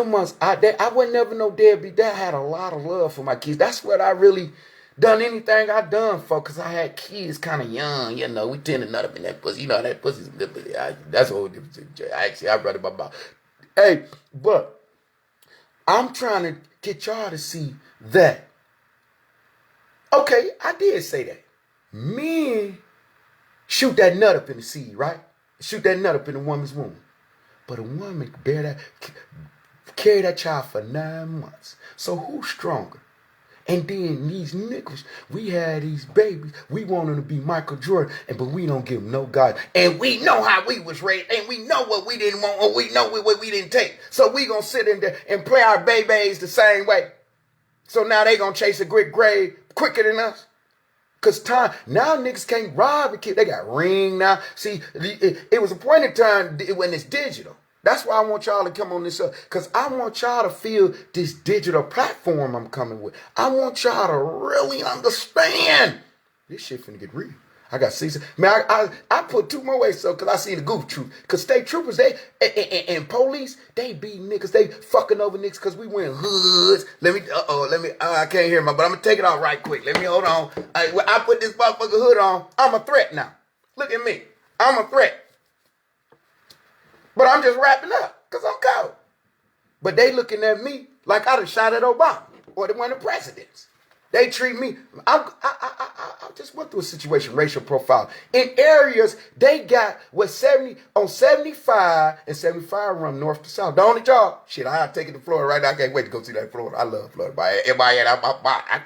I would never know deadbeat. That had a lot of love for my kids. That's what I really done anything I done for because I had kids kind of young. You know, we tend to nut up in that pussy. You know, that pussy's good. That's a whole different thing. Actually, I brought it about. Hey, but I'm trying to get y'all to see that. Okay, I did say that. Men shoot that nut up in the sea, right? shoot that nut up in a woman's womb. But a woman carry that child for 9 months. So who's stronger? And then these niggas, we had these babies. We want them to be Michael Jordan, but we don't give them no God. And we know how we was raised, and we know what we didn't want, or we know what we didn't take. So we gonna sit in there and play our babies the same way. So now they gonna chase a great grade quicker than us. Cause now niggas can't rob a kid. They got Ring now. See, it was a point in time when it's digital. That's why I want y'all to come on this up. Because I want y'all to feel this digital platform I'm coming with. I want y'all to really understand. This shit finna get real. I got season. Man, I put 2 more ways so because I see the goof troop. Because state troopers, they and police, they beat niggas. They fucking over niggas because we wearing hoods. I can't hear but I'm going to take it off right quick. Let me hold on. I put this motherfucker hood on. I'm a threat now. Look at me. I'm a threat. But I'm just wrapping up because I'm cold. But they looking at me like I done shot at Obama or one of the presidents. They treat me, I just went through a situation, racial profile. In areas, they got what 75 and 75 run north to south. The only job, shit, I'll take it to Florida right now. I can't wait to go see that Florida. I love Florida. I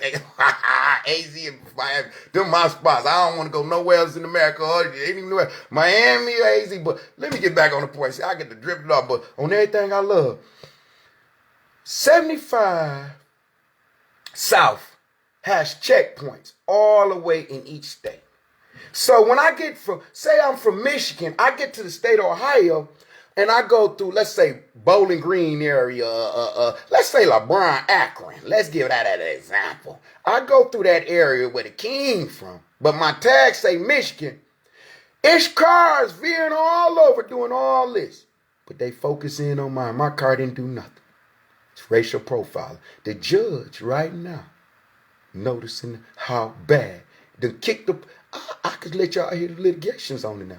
can't, AZ and Miami, them my spots. I don't want to go nowhere else in America or anywhere. Miami or AZ, but let me get back on the point. See, I get to drip it off, but on everything I love. 75 south has checkpoints all the way in each state. So when I get from, say I'm from Michigan, I get to the state of Ohio, and I go through, let's say, Bowling Green area, let's say LeBron, Akron. Let's give that as an example. I go through that area where the king from, but my tags say Michigan. It's cars veering all over doing all this, but they focus in on mine. My car didn't do nothing. It's racial profiling. The judge right now, noticing how bad the kick the I could let y'all hear the litigations on it now.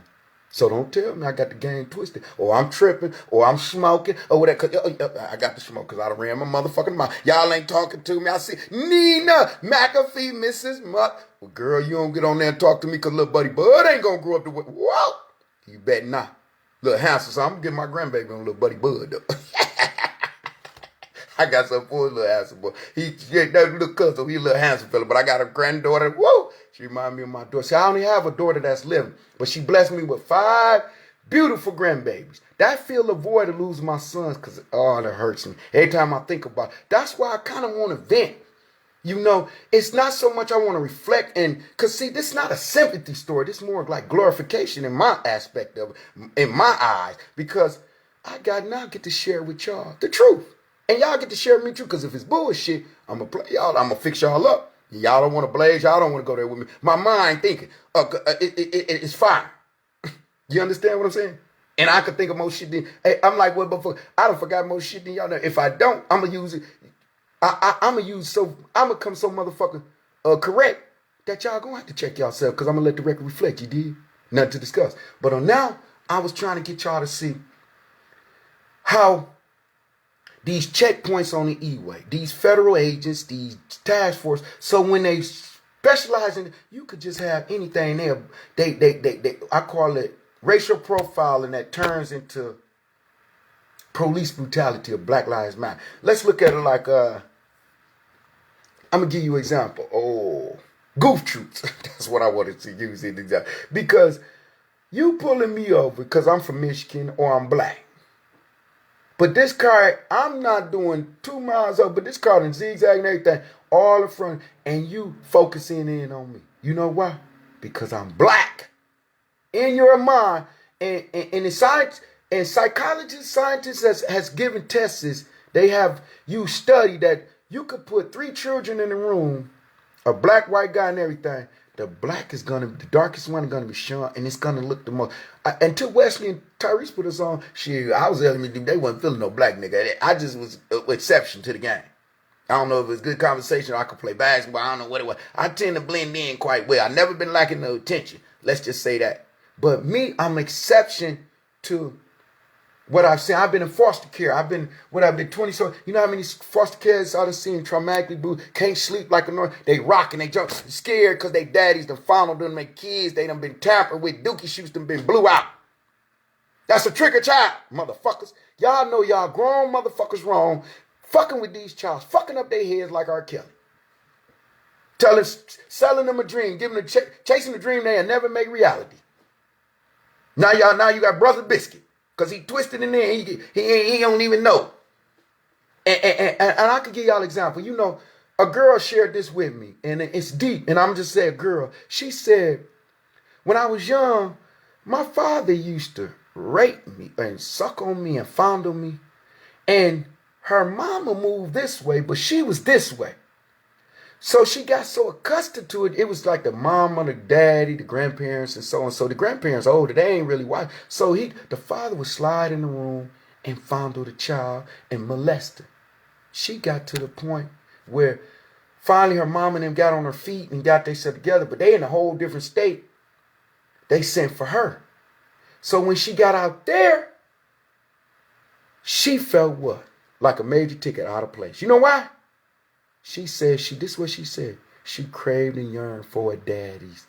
So don't tell me I got the game twisted, or I'm tripping, or I'm smoking, or whatever. I got the smoke because I done ran my motherfucking mouth. Y'all ain't talking to me. I see Nina McAfee, Mrs. Mutt. Well, girl, you don't get on there and talk to me because little buddy Bud ain't gonna grow up the way. Whoa, you bet not. Little handsome, so I'm gonna get my grandbaby on little buddy Bud though. I got some poor little handsome boy. That little cousin, he a little handsome fella, but I got a granddaughter. Whoa, she remind me of my daughter. See, I only have a daughter that's living, but she blessed me with 5 beautiful grandbabies. That feel a void of losing my sons because, oh, that hurts me. Every time I think about it. That's why I kind of want to vent. You know, it's not so much I want to reflect because see, this is not a sympathy story. This is more like glorification in my aspect of it, in my eyes, because I now get to share with y'all the truth. And y'all get to share with me too, because if it's bullshit, I'm going to play y'all. I'm going to fix y'all up. Y'all don't want to blaze. Y'all don't want to go there with me. My mind thinking, it's fine. You understand what I'm saying? And I could think of more shit than, hey, I'm like, well, before I done forgot more shit than y'all know. If I don't, I'm going to use it. I'm going to come so motherfucker correct that y'all going to have to check yourself because I'm going to let the record reflect. You did? Nothing to discuss. But on now, I was trying to get y'all to see how these checkpoints on the E-way, these federal agents, these task force, so when they specialize in, you could just have anything there. They I call it racial profiling that turns into police brutality of Black Lives Matter. Let's look at it like, I'm going to give you an example. Oh, goof troops. That's what I wanted to use as an example. Because you pulling me over because I'm from Michigan or I'm black. But this car, I'm not doing 2 miles over, but this car done zigzag and everything all in front, and you focusing in on me. You know why? Because I'm black. In your mind, and in science, and psychologists, scientists has given tests, they have you study that you could put 3 children in a room, a black, white guy and everything. The darkest one is gonna be Sean, and it's gonna look the most. Until Wesley and Tyrese put us on, shit, I was telling them they wasn't feeling no black nigga. I just was an exception to the game. I don't know if it was good conversation or I could play basketball. I don't know what it was. I tend to blend in quite well. I've never been lacking no attention. Let's just say that. But me, I'm an exception to what I've seen. I've been in foster care. I've been 20. So you know how many foster kids I've seen traumatically bruised, can't sleep like a normal. They rock and they jump, scared because they daddies done found them, their kids. They done been tampered with. Dookie shoots done been blew out. That's a trigger child, motherfuckers. Y'all know y'all grown motherfuckers wrong, fucking with these childs, fucking up their heads like R. Kelly. Selling them a dream, chasing a dream they'll never make reality. Now you got Brother Biscuit, because he twisted in there, he don't even know. And I could give y'all an example. You know, a girl shared this with me, and it's deep, and I'm just saying, girl. She said, when I was young, my father used to rape me and suck on me and fondle me, and her mama moved this way, but she was this way. So she got so accustomed to it, it was like the mama, the daddy, the grandparents, and so on. So the grandparents older, they ain't really white. So the father would slide in the room and fondle the child and molest her. She got to the point where finally her mom and them got on her feet and got themselves together, but they in a whole different state. They sent for her. So when she got out there, she felt what? Like a major ticket out of place. You know why? She said, this is what she said. She craved and yearned for a daddy's.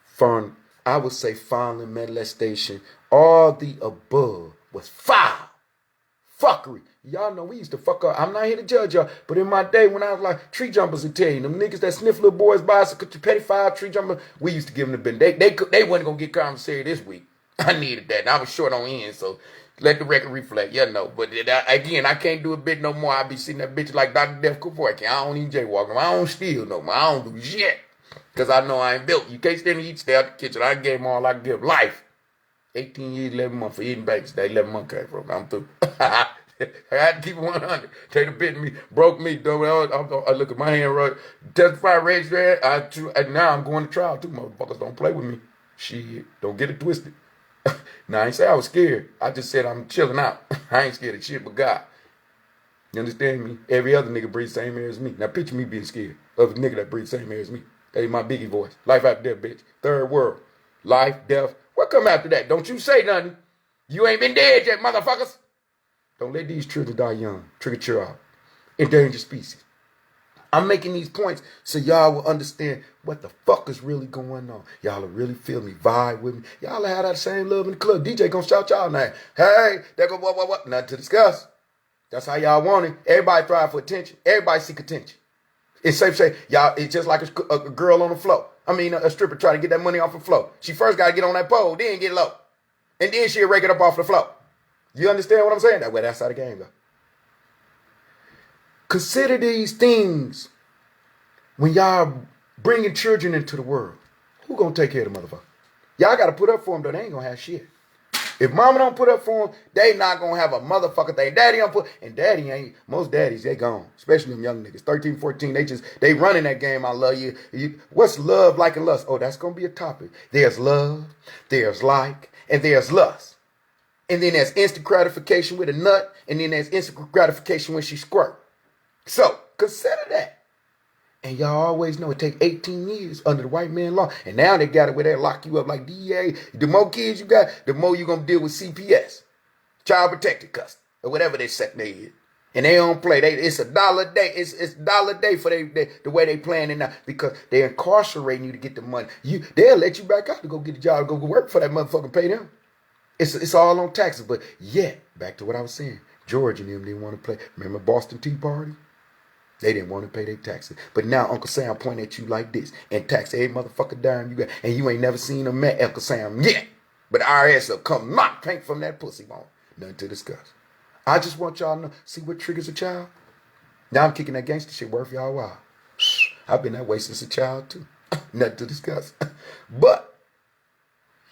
From, I would say, fondling, molestation, all the above was foul. Fuckery. Y'all know we used to fuck up. I'm not here to judge y'all, but in my day when I was like, tree jumpers would tell you, them niggas that sniff little boys' bicycle, petty five tree jumper, we used to give them the bin. They wasn't gonna get commissary this week. I needed that. And I was short on end, so let the record reflect. Yeah, no. But again, I can't do a bit no more. I be sitting that bitch like Dr. Def Cooper. I don't even jaywalk. I don't steal no more. I don't do shit. Because I know I ain't built. You can't stand and eat, stay out the kitchen. I gave them all I give life. 18 years, 11 months for eating bakes. That 11 month came from. I'm through. I had to keep it 100. Take the bit of me, broke me. I look at my hand, right? Testify, raise your hand. And now I'm going to trial too. Motherfuckers don't play with me. Shit, don't get it twisted. Now, I ain't say I was scared. I just said I'm chilling out. I ain't scared of shit but God. You understand me? Every other nigga breathes the same air as me. Now, picture me being scared of a nigga that breathes the same air as me. That is my Biggie voice. Life after death, bitch. Third world. Life, death. What come after that? Don't you say nothing. You ain't been dead yet, motherfuckers. Don't let these children die young. Trigger child. Endangered species. I'm making these points so y'all will understand what the fuck is really going on. Y'all will really feel me, vibe with me. Y'all will have that same love in the club. DJ gonna shout y'all name. Hey, there go what. Nothing to discuss. That's how y'all want it. Everybody thrive for attention. Everybody seek attention. It's safe to say, y'all, it's just like a girl on the floor. I mean, a stripper trying to get that money off the floor. She first got to get on that pole, then get low. And then she'll rake it up off the floor. You understand what I'm saying? That way, that's how the game go. Consider these things when y'all bringing children into the world. Who gonna take care of the motherfucker? Y'all got to put up for them, though. They ain't gonna have shit. If mama don't put up for them, they not gonna have a motherfucker thing. Daddy don't put, and daddy ain't, most daddies, they gone. Especially them young niggas, 13, 14, they running that game. I love you. What's love, like, and lust? Oh, that's gonna be a topic. There's love, there's like, and there's lust. And then there's instant gratification with a nut, and then there's instant gratification when she squirt. So, consider that. And y'all always know it take 18 years under the white man law. And now they got it where they lock you up like DEA. The more kids you got, the more you're going to deal with CPS. Child Protected Custody. Or whatever they set they is. And they don't play. It's $1 a day. It's $1 a day for the way they playing it now. Because they're incarcerating you to get the money. They'll let you back out to go get a job, go work for that motherfucker, pay them. It's all on taxes. But yet, back to what I was saying. George and them didn't want to play. Remember Boston Tea Party? They didn't want to pay their taxes. But now Uncle Sam point at you like this and tax every motherfucker dime you got. And you ain't never seen or met Uncle Sam yet. But the IRS will come knock paint from that pussy bone. Nothing to discuss. I just want y'all to know, see what triggers a child? Now I'm kicking that gangster shit worth y'all while. I've been that way since a child too. Nothing to discuss. But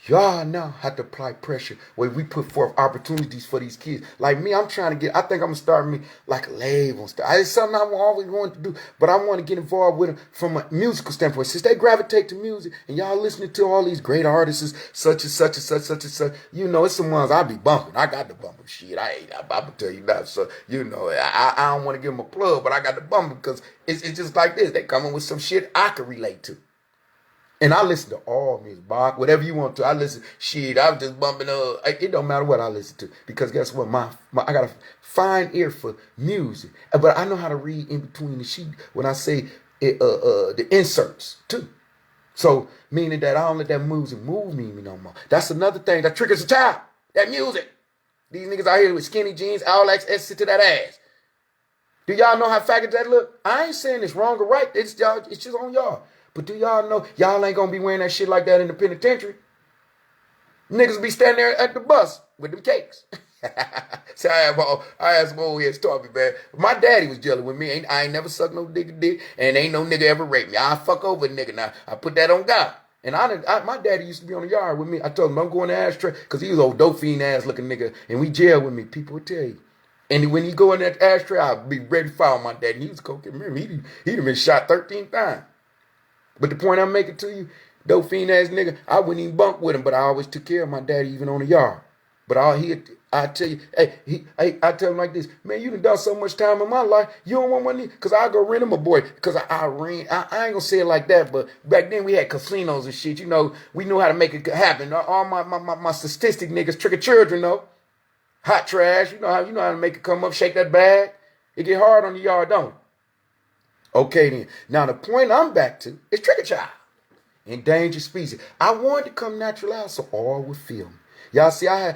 y'all now have to apply pressure where we put forth opportunities for these kids. Like me, I'm trying to get, I think I'm going to start me like a label and stuff. It's something I always wanted to do, but I want to get involved with them from a musical standpoint. Since they gravitate to music and y'all listening to all these great artists, such and such and such, such and such, you know, it's some ones I be bumping. I got the bumping shit. I'm going to tell you that. So, you know, I don't want to give them a plug, but I got the bumping because it's just like this. They coming with some shit I can relate to. And I listen to all music, Bach, whatever you want to. I listen, shit, I'm just bumping it don't matter what I listen to. Because guess what? I got a fine ear for music. But I know how to read in between the sheet when I say the inserts, too. So, meaning that I don't let that music move me no more. That's another thing that triggers a child. That music. These niggas out here with skinny jeans, all access to that ass. Do y'all know how faggot that look? I ain't saying it's wrong or right. It's just on y'all. But do y'all know y'all ain't gonna be wearing that shit like that in the penitentiary? Niggas be standing there at the bus with them cakes. See, I had some old heads talking, man. My daddy was jelly with me. I ain't never sucked no nigga dick, and ain't no nigga ever raped me. I fuck over a nigga now. I put that on God. And my daddy used to be on the yard with me. I told him, don't go in the ashtray, because he was old dope fiend ass looking nigga, and we jail with me. People would tell you. And when he go in that ashtray, I'll be ready to fire my daddy. He was cocaine. Remember, he'd have been shot 13 times. But the point I'm making to you, dope fiend ass nigga, I wouldn't even bunk with him, but I always took care of my daddy even on the yard. But I tell you, I tell him like this, man, you done so much time in my life, you don't want money, because I go rent him a boy, because I ain't gonna say it like that, but back then we had casinos and shit, you know, we knew how to make it happen. All my statistic niggas, trick or children, though, hot trash, you know how to make it come up, shake that bag. It get hard on the yard, don't it? Okay then, now the point I'm back to is trick or child, endangered species. I wanted to come natural out so all would feel me. Y'all see, I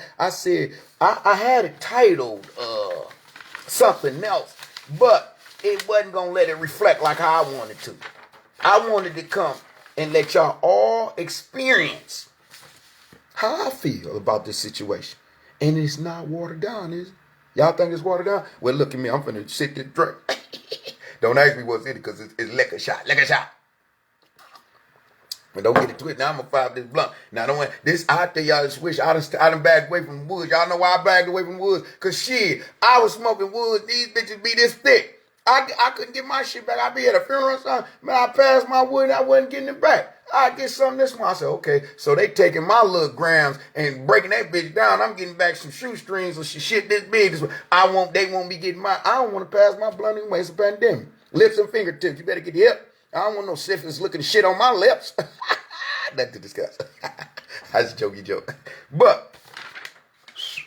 had it titled something else, but it wasn't going to let it reflect like how I wanted to. I wanted to come and let y'all all experience how I feel about this situation. And it's not watered down, is it? Y'all think it's watered down? Well, look at me. I'm finna sit there drink. Don't ask me what's in it, because it's liquor shot. Liquor shot. But don't get it twisted. Now I'm gonna fire this blunt. Now don't want this out there, y'all switch. I done backed away from the woods. Y'all know why I backed away from the woods? Cause shit, I was smoking woods. These bitches be this thick. I couldn't get my shit back. I be at a funeral or something. Man, I passed my wood and I wasn't getting it back. I get something this one. I said, okay. So they taking my little grams and breaking that bitch down. I'm getting back some shoestrings or shit this big. They won't be getting my, I don't want to pass my blunt anyway. It's a pandemic. Lips and fingertips. You better get the hip. I don't want no syphilis looking shit on my lips. Not to discuss. That's a jokey joke. But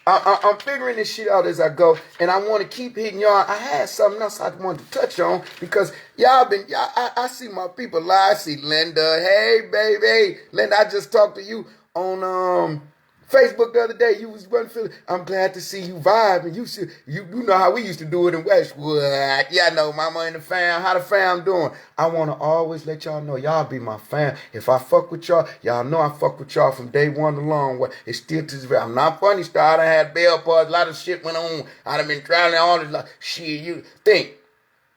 I'm figuring this shit out as I go, and I want to keep hitting y'all. I had something else I wanted to touch on, because I see my people live. I see Linda. Hey, baby. Linda, I just talked to you on Facebook the other day. You was running feeling. I'm glad to see you vibe, and you know how we used to do it in Westwood. Yeah, I know, mama and the fam. How the fam doing? I want to always let y'all know y'all be my fam. If I fuck with y'all, y'all know I fuck with y'all from day one along. It's still to this very. I'm not funny star. I done had bail parties. A lot of shit went on. I done been traveling all this shit. You think?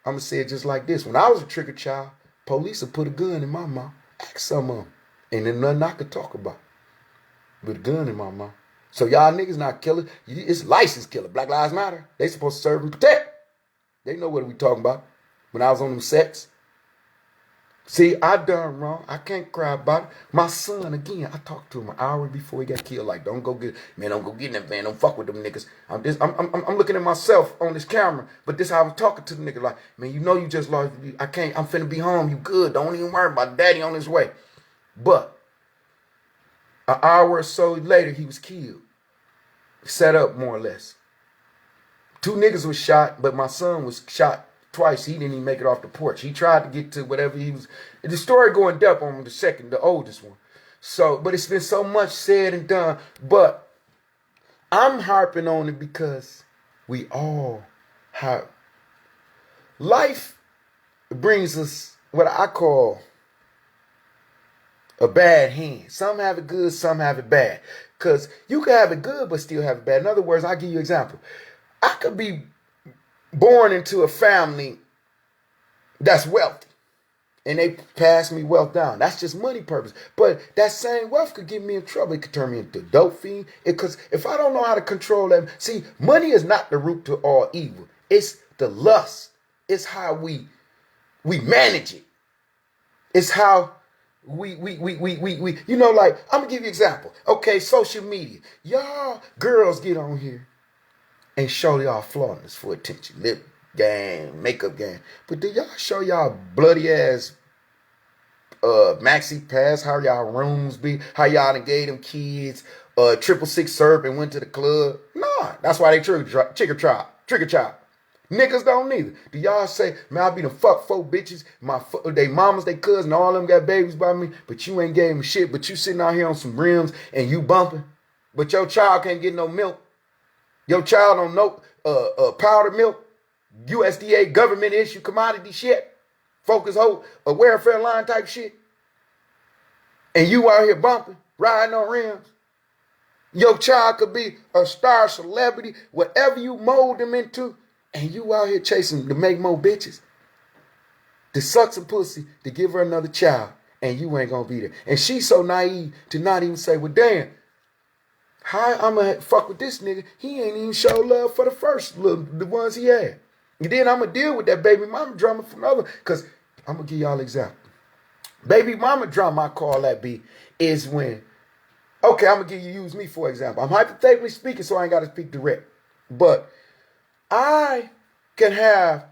I'm gonna say it just like this. When I was a trigger child, police would put a gun in my mouth. Ask some of them, and then nothing I could talk about. With a gun in my mouth. So y'all niggas not killers. It's licensed killer. Black Lives Matter. They supposed to serve and protect. They know what we talking about. When I was on them sets. See, I done wrong. I can't cry about it. My son, again, I talked to him an hour before he got killed. Like, don't go get that man. Don't fuck with them niggas. I'm looking at myself on this camera, but this how I'm talking to the nigga. Like, man, you know you just lost. I'm finna be home. You good. Don't even worry about daddy on his way. But an hour or so later, he was killed. Set up, more or less. 2 niggas was shot, but my son was shot twice. He didn't even make it off the porch. He tried to get to whatever he was. The story going depth on the oldest one. So, but it's been so much said and done. But I'm harping on it because we all have. Life brings us what I call a bad hand. Some have it good, some have it bad. Because you can have it good, but still have it bad. In other words, I'll give you an example. I could be born into a family that's wealthy, and they pass me wealth down. That's just money purpose. But that same wealth could get me in trouble. It could turn me into a dope fiend. Because if I don't know how to control that, see, money is not the root to all evil. It's the lust. It's how we manage it. It's how we you know, like, I'm gonna give you an example. Okay, social media. Y'all girls get on here and show y'all flawness for attention. Lip game, makeup game. But do y'all show y'all bloody ass maxi pass, how y'all rooms be, how y'all done gave them kids 666 syrup and went to the club? Nah, that's why they trigger child. Niggas don't neither. Do y'all say, man, I be the fuck 4 bitches, they mamas, they cousins, all them got babies by me, but you ain't gave them shit, but you sitting out here on some rims and you bumping, but your child can't get no milk. Your child don't know powder milk, USDA government issue commodity shit, focus whole, a welfare line type shit. And you out here bumping, riding on rims. Your child could be a star celebrity, whatever you mold them into. And you out here chasing to make more bitches, to suck some pussy, to give her another child, and you ain't gonna be there. And she's so naive to not even say, well, damn, how I'm gonna fuck with this nigga? He ain't even show love for the ones he had. And then I'm gonna deal with that baby mama drama from other, because I'm gonna give y'all an example. Baby mama drama, I call that be, is when, okay, I'm gonna use me for example. I'm hypothetically speaking, so I ain't gotta speak direct. But I can have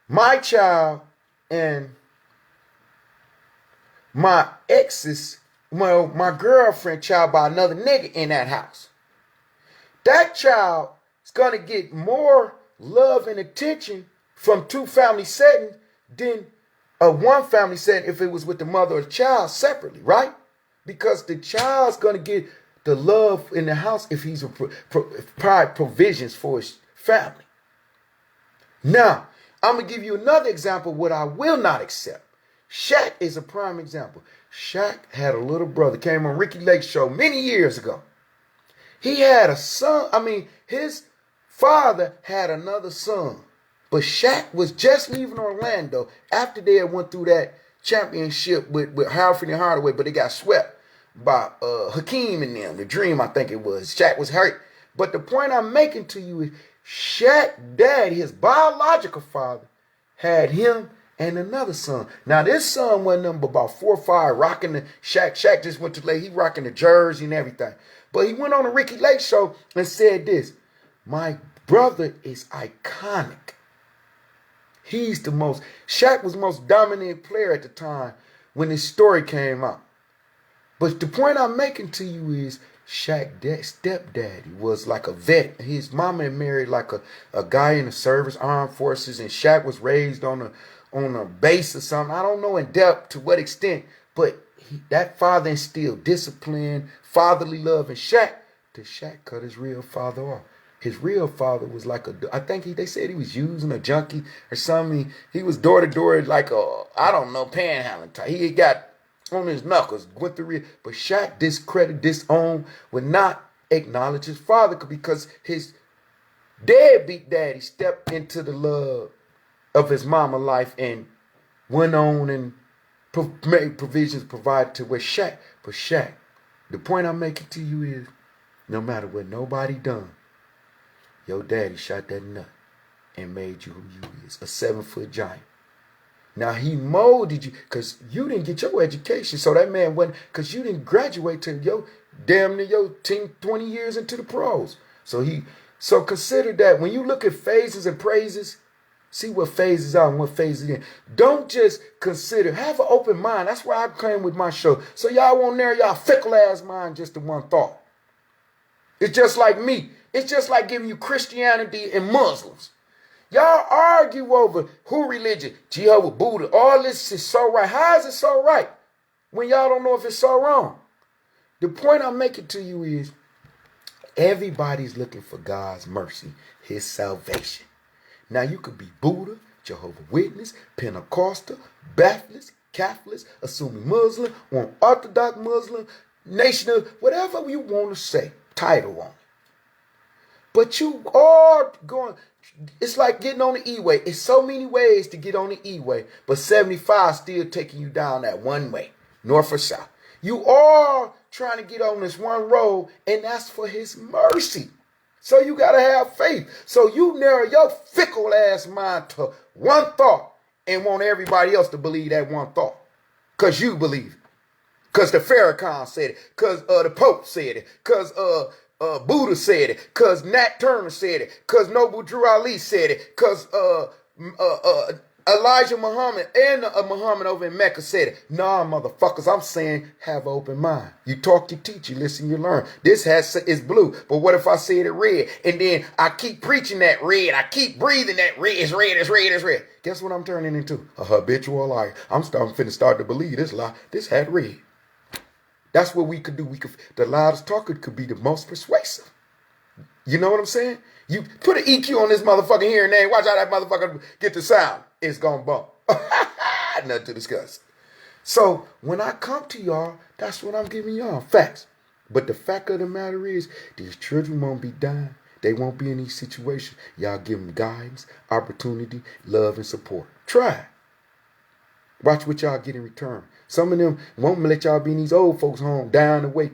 my child and my ex's, well, my girlfriend child by another nigga in that house. That child is going to get more love and attention from 2 family settings than a 1 family setting if it was with the mother or the child separately, right? Because the child's going to get the love in the house if he's provide provisions for his family. Now, I'm going to give you another example of what I will not accept. Shaq is a prime example. Shaq had a little brother, came on Ricky Lake's show many years ago. He had a son, his father had another son. But Shaq was just leaving Orlando after they had went through that championship with Halford and Hardaway, but they got swept by Hakeem and them, the Dream, I think it was. Shaq was hurt. But the point I'm making to you is Shaq dad, his biological father, had him and another son. Now, this son wasn't number about 4 or 5, rocking the Shaq. Shaq just went to Lake. He rocking the jersey and everything. But he went on the Ricky Lake show and said this: my brother is iconic. He's the most, Shaq was the most dominant player at the time when this story came out. But the point I'm making to you is Shaq's stepdaddy was like a vet. His mama had married like a guy in the service, armed forces, and Shaq was raised on a base or something. I don't know in depth to what extent, but that father instilled discipline, fatherly love in Shaq till Shaq cut his real father off. His real father was like I think they said he was using a junkie or something. He was door to door like I don't know, panhandling type. He got on his knuckles, went through but Shaq disowned, would not acknowledge his father because his deadbeat daddy stepped into the love of his mama life and went on and made provisions provided to where Shaq. But Shaq, the point I'm making to you is, no matter what nobody done, your daddy shot that nut and made you who you is, a 7-foot giant. Now, he molded you because you didn't get your education. So that man wasn't, because you didn't graduate till damn near your 20 years into the pros. So consider that when you look at phases and praises, see what phases are and what phases in. Don't just consider, have an open mind. That's why I came with my show. So y'all won't narrow y'all fickle ass mind just to one thought. It's just like me. It's just like giving you Christianity and Muslims. Y'all argue over who religion, Jehovah, Buddha, all this is so right. How is it so right when y'all don't know if it's so wrong? The point I'm making to you is everybody's looking for God's mercy, his salvation. Now, you could be Buddha, Jehovah Witness, Pentecostal, Baptist, Catholic, assuming Muslim, or Orthodox Muslim, Nation of, whatever you want to say, title on it. But you are going, it's like getting on the E-way. It's so many ways to get on the E-way, but 75 still taking you down that one way, north or south. You are trying to get on this one road, and that's for his mercy. So you got to have faith. So you narrow your fickle ass mind to one thought and want everybody else to believe that one thought because you believe it. Because the Farrakhan said it. Because the Pope said it. Because Buddha said it. Because Nat Turner said it. Because Noble Drew Ali said it. Because Elijah Muhammad and Muhammad over in Mecca said it. Nah, motherfuckers, I'm saying have an open mind. You talk, you teach, you listen, you learn. This is blue, but what if I said it red? And then I keep preaching that red. I keep breathing that red. It's red, it's red, it's red. Guess what I'm turning into? A habitual liar. I'm finna start to believe this lie. This had red. That's what we could do. The loudest talker could be the most persuasive. You know what I'm saying? You put an EQ on this motherfucking hearing aid. Watch how that motherfucker get the sound. It's gonna bump. Nothing to discuss. So when I come to y'all, that's what I'm giving y'all. Facts. But the fact of the matter is, these children won't be dying. They won't be in these situations. Y'all give them guidance, opportunity, love, and support. Try. Watch what y'all get in return. Some of them won't let y'all be in these old folks' home, down the way,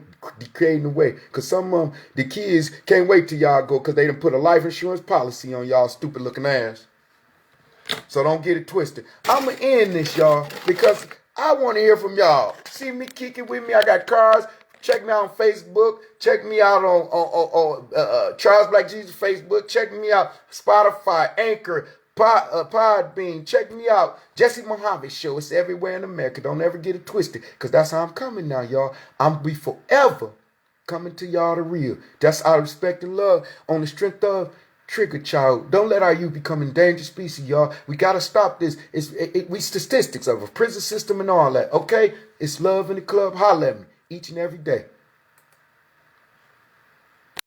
creating the way. Because some of them, the kids can't wait till y'all go because they done put a life insurance policy on y'all stupid looking ass. So don't get it twisted. I'm going to end this, y'all, because I want to hear from y'all. See me kicking with me. I got cars. Check me out on Facebook. Check me out on Charles Black Jesus Facebook. Check me out Spotify, Anchor, Podbean. Check me out. Jesse Mohave Show. It's everywhere in America. Don't ever get it twisted, because that's how I'm coming now, y'all. I'm be forever coming to y'all the real. That's out of respect and love on the strength of TRIGGA, child. Don't let our youth become endangered species, y'all. We got to stop this. We statistics of a prison system and all that, okay? It's love in the club. Holla at me each and every day.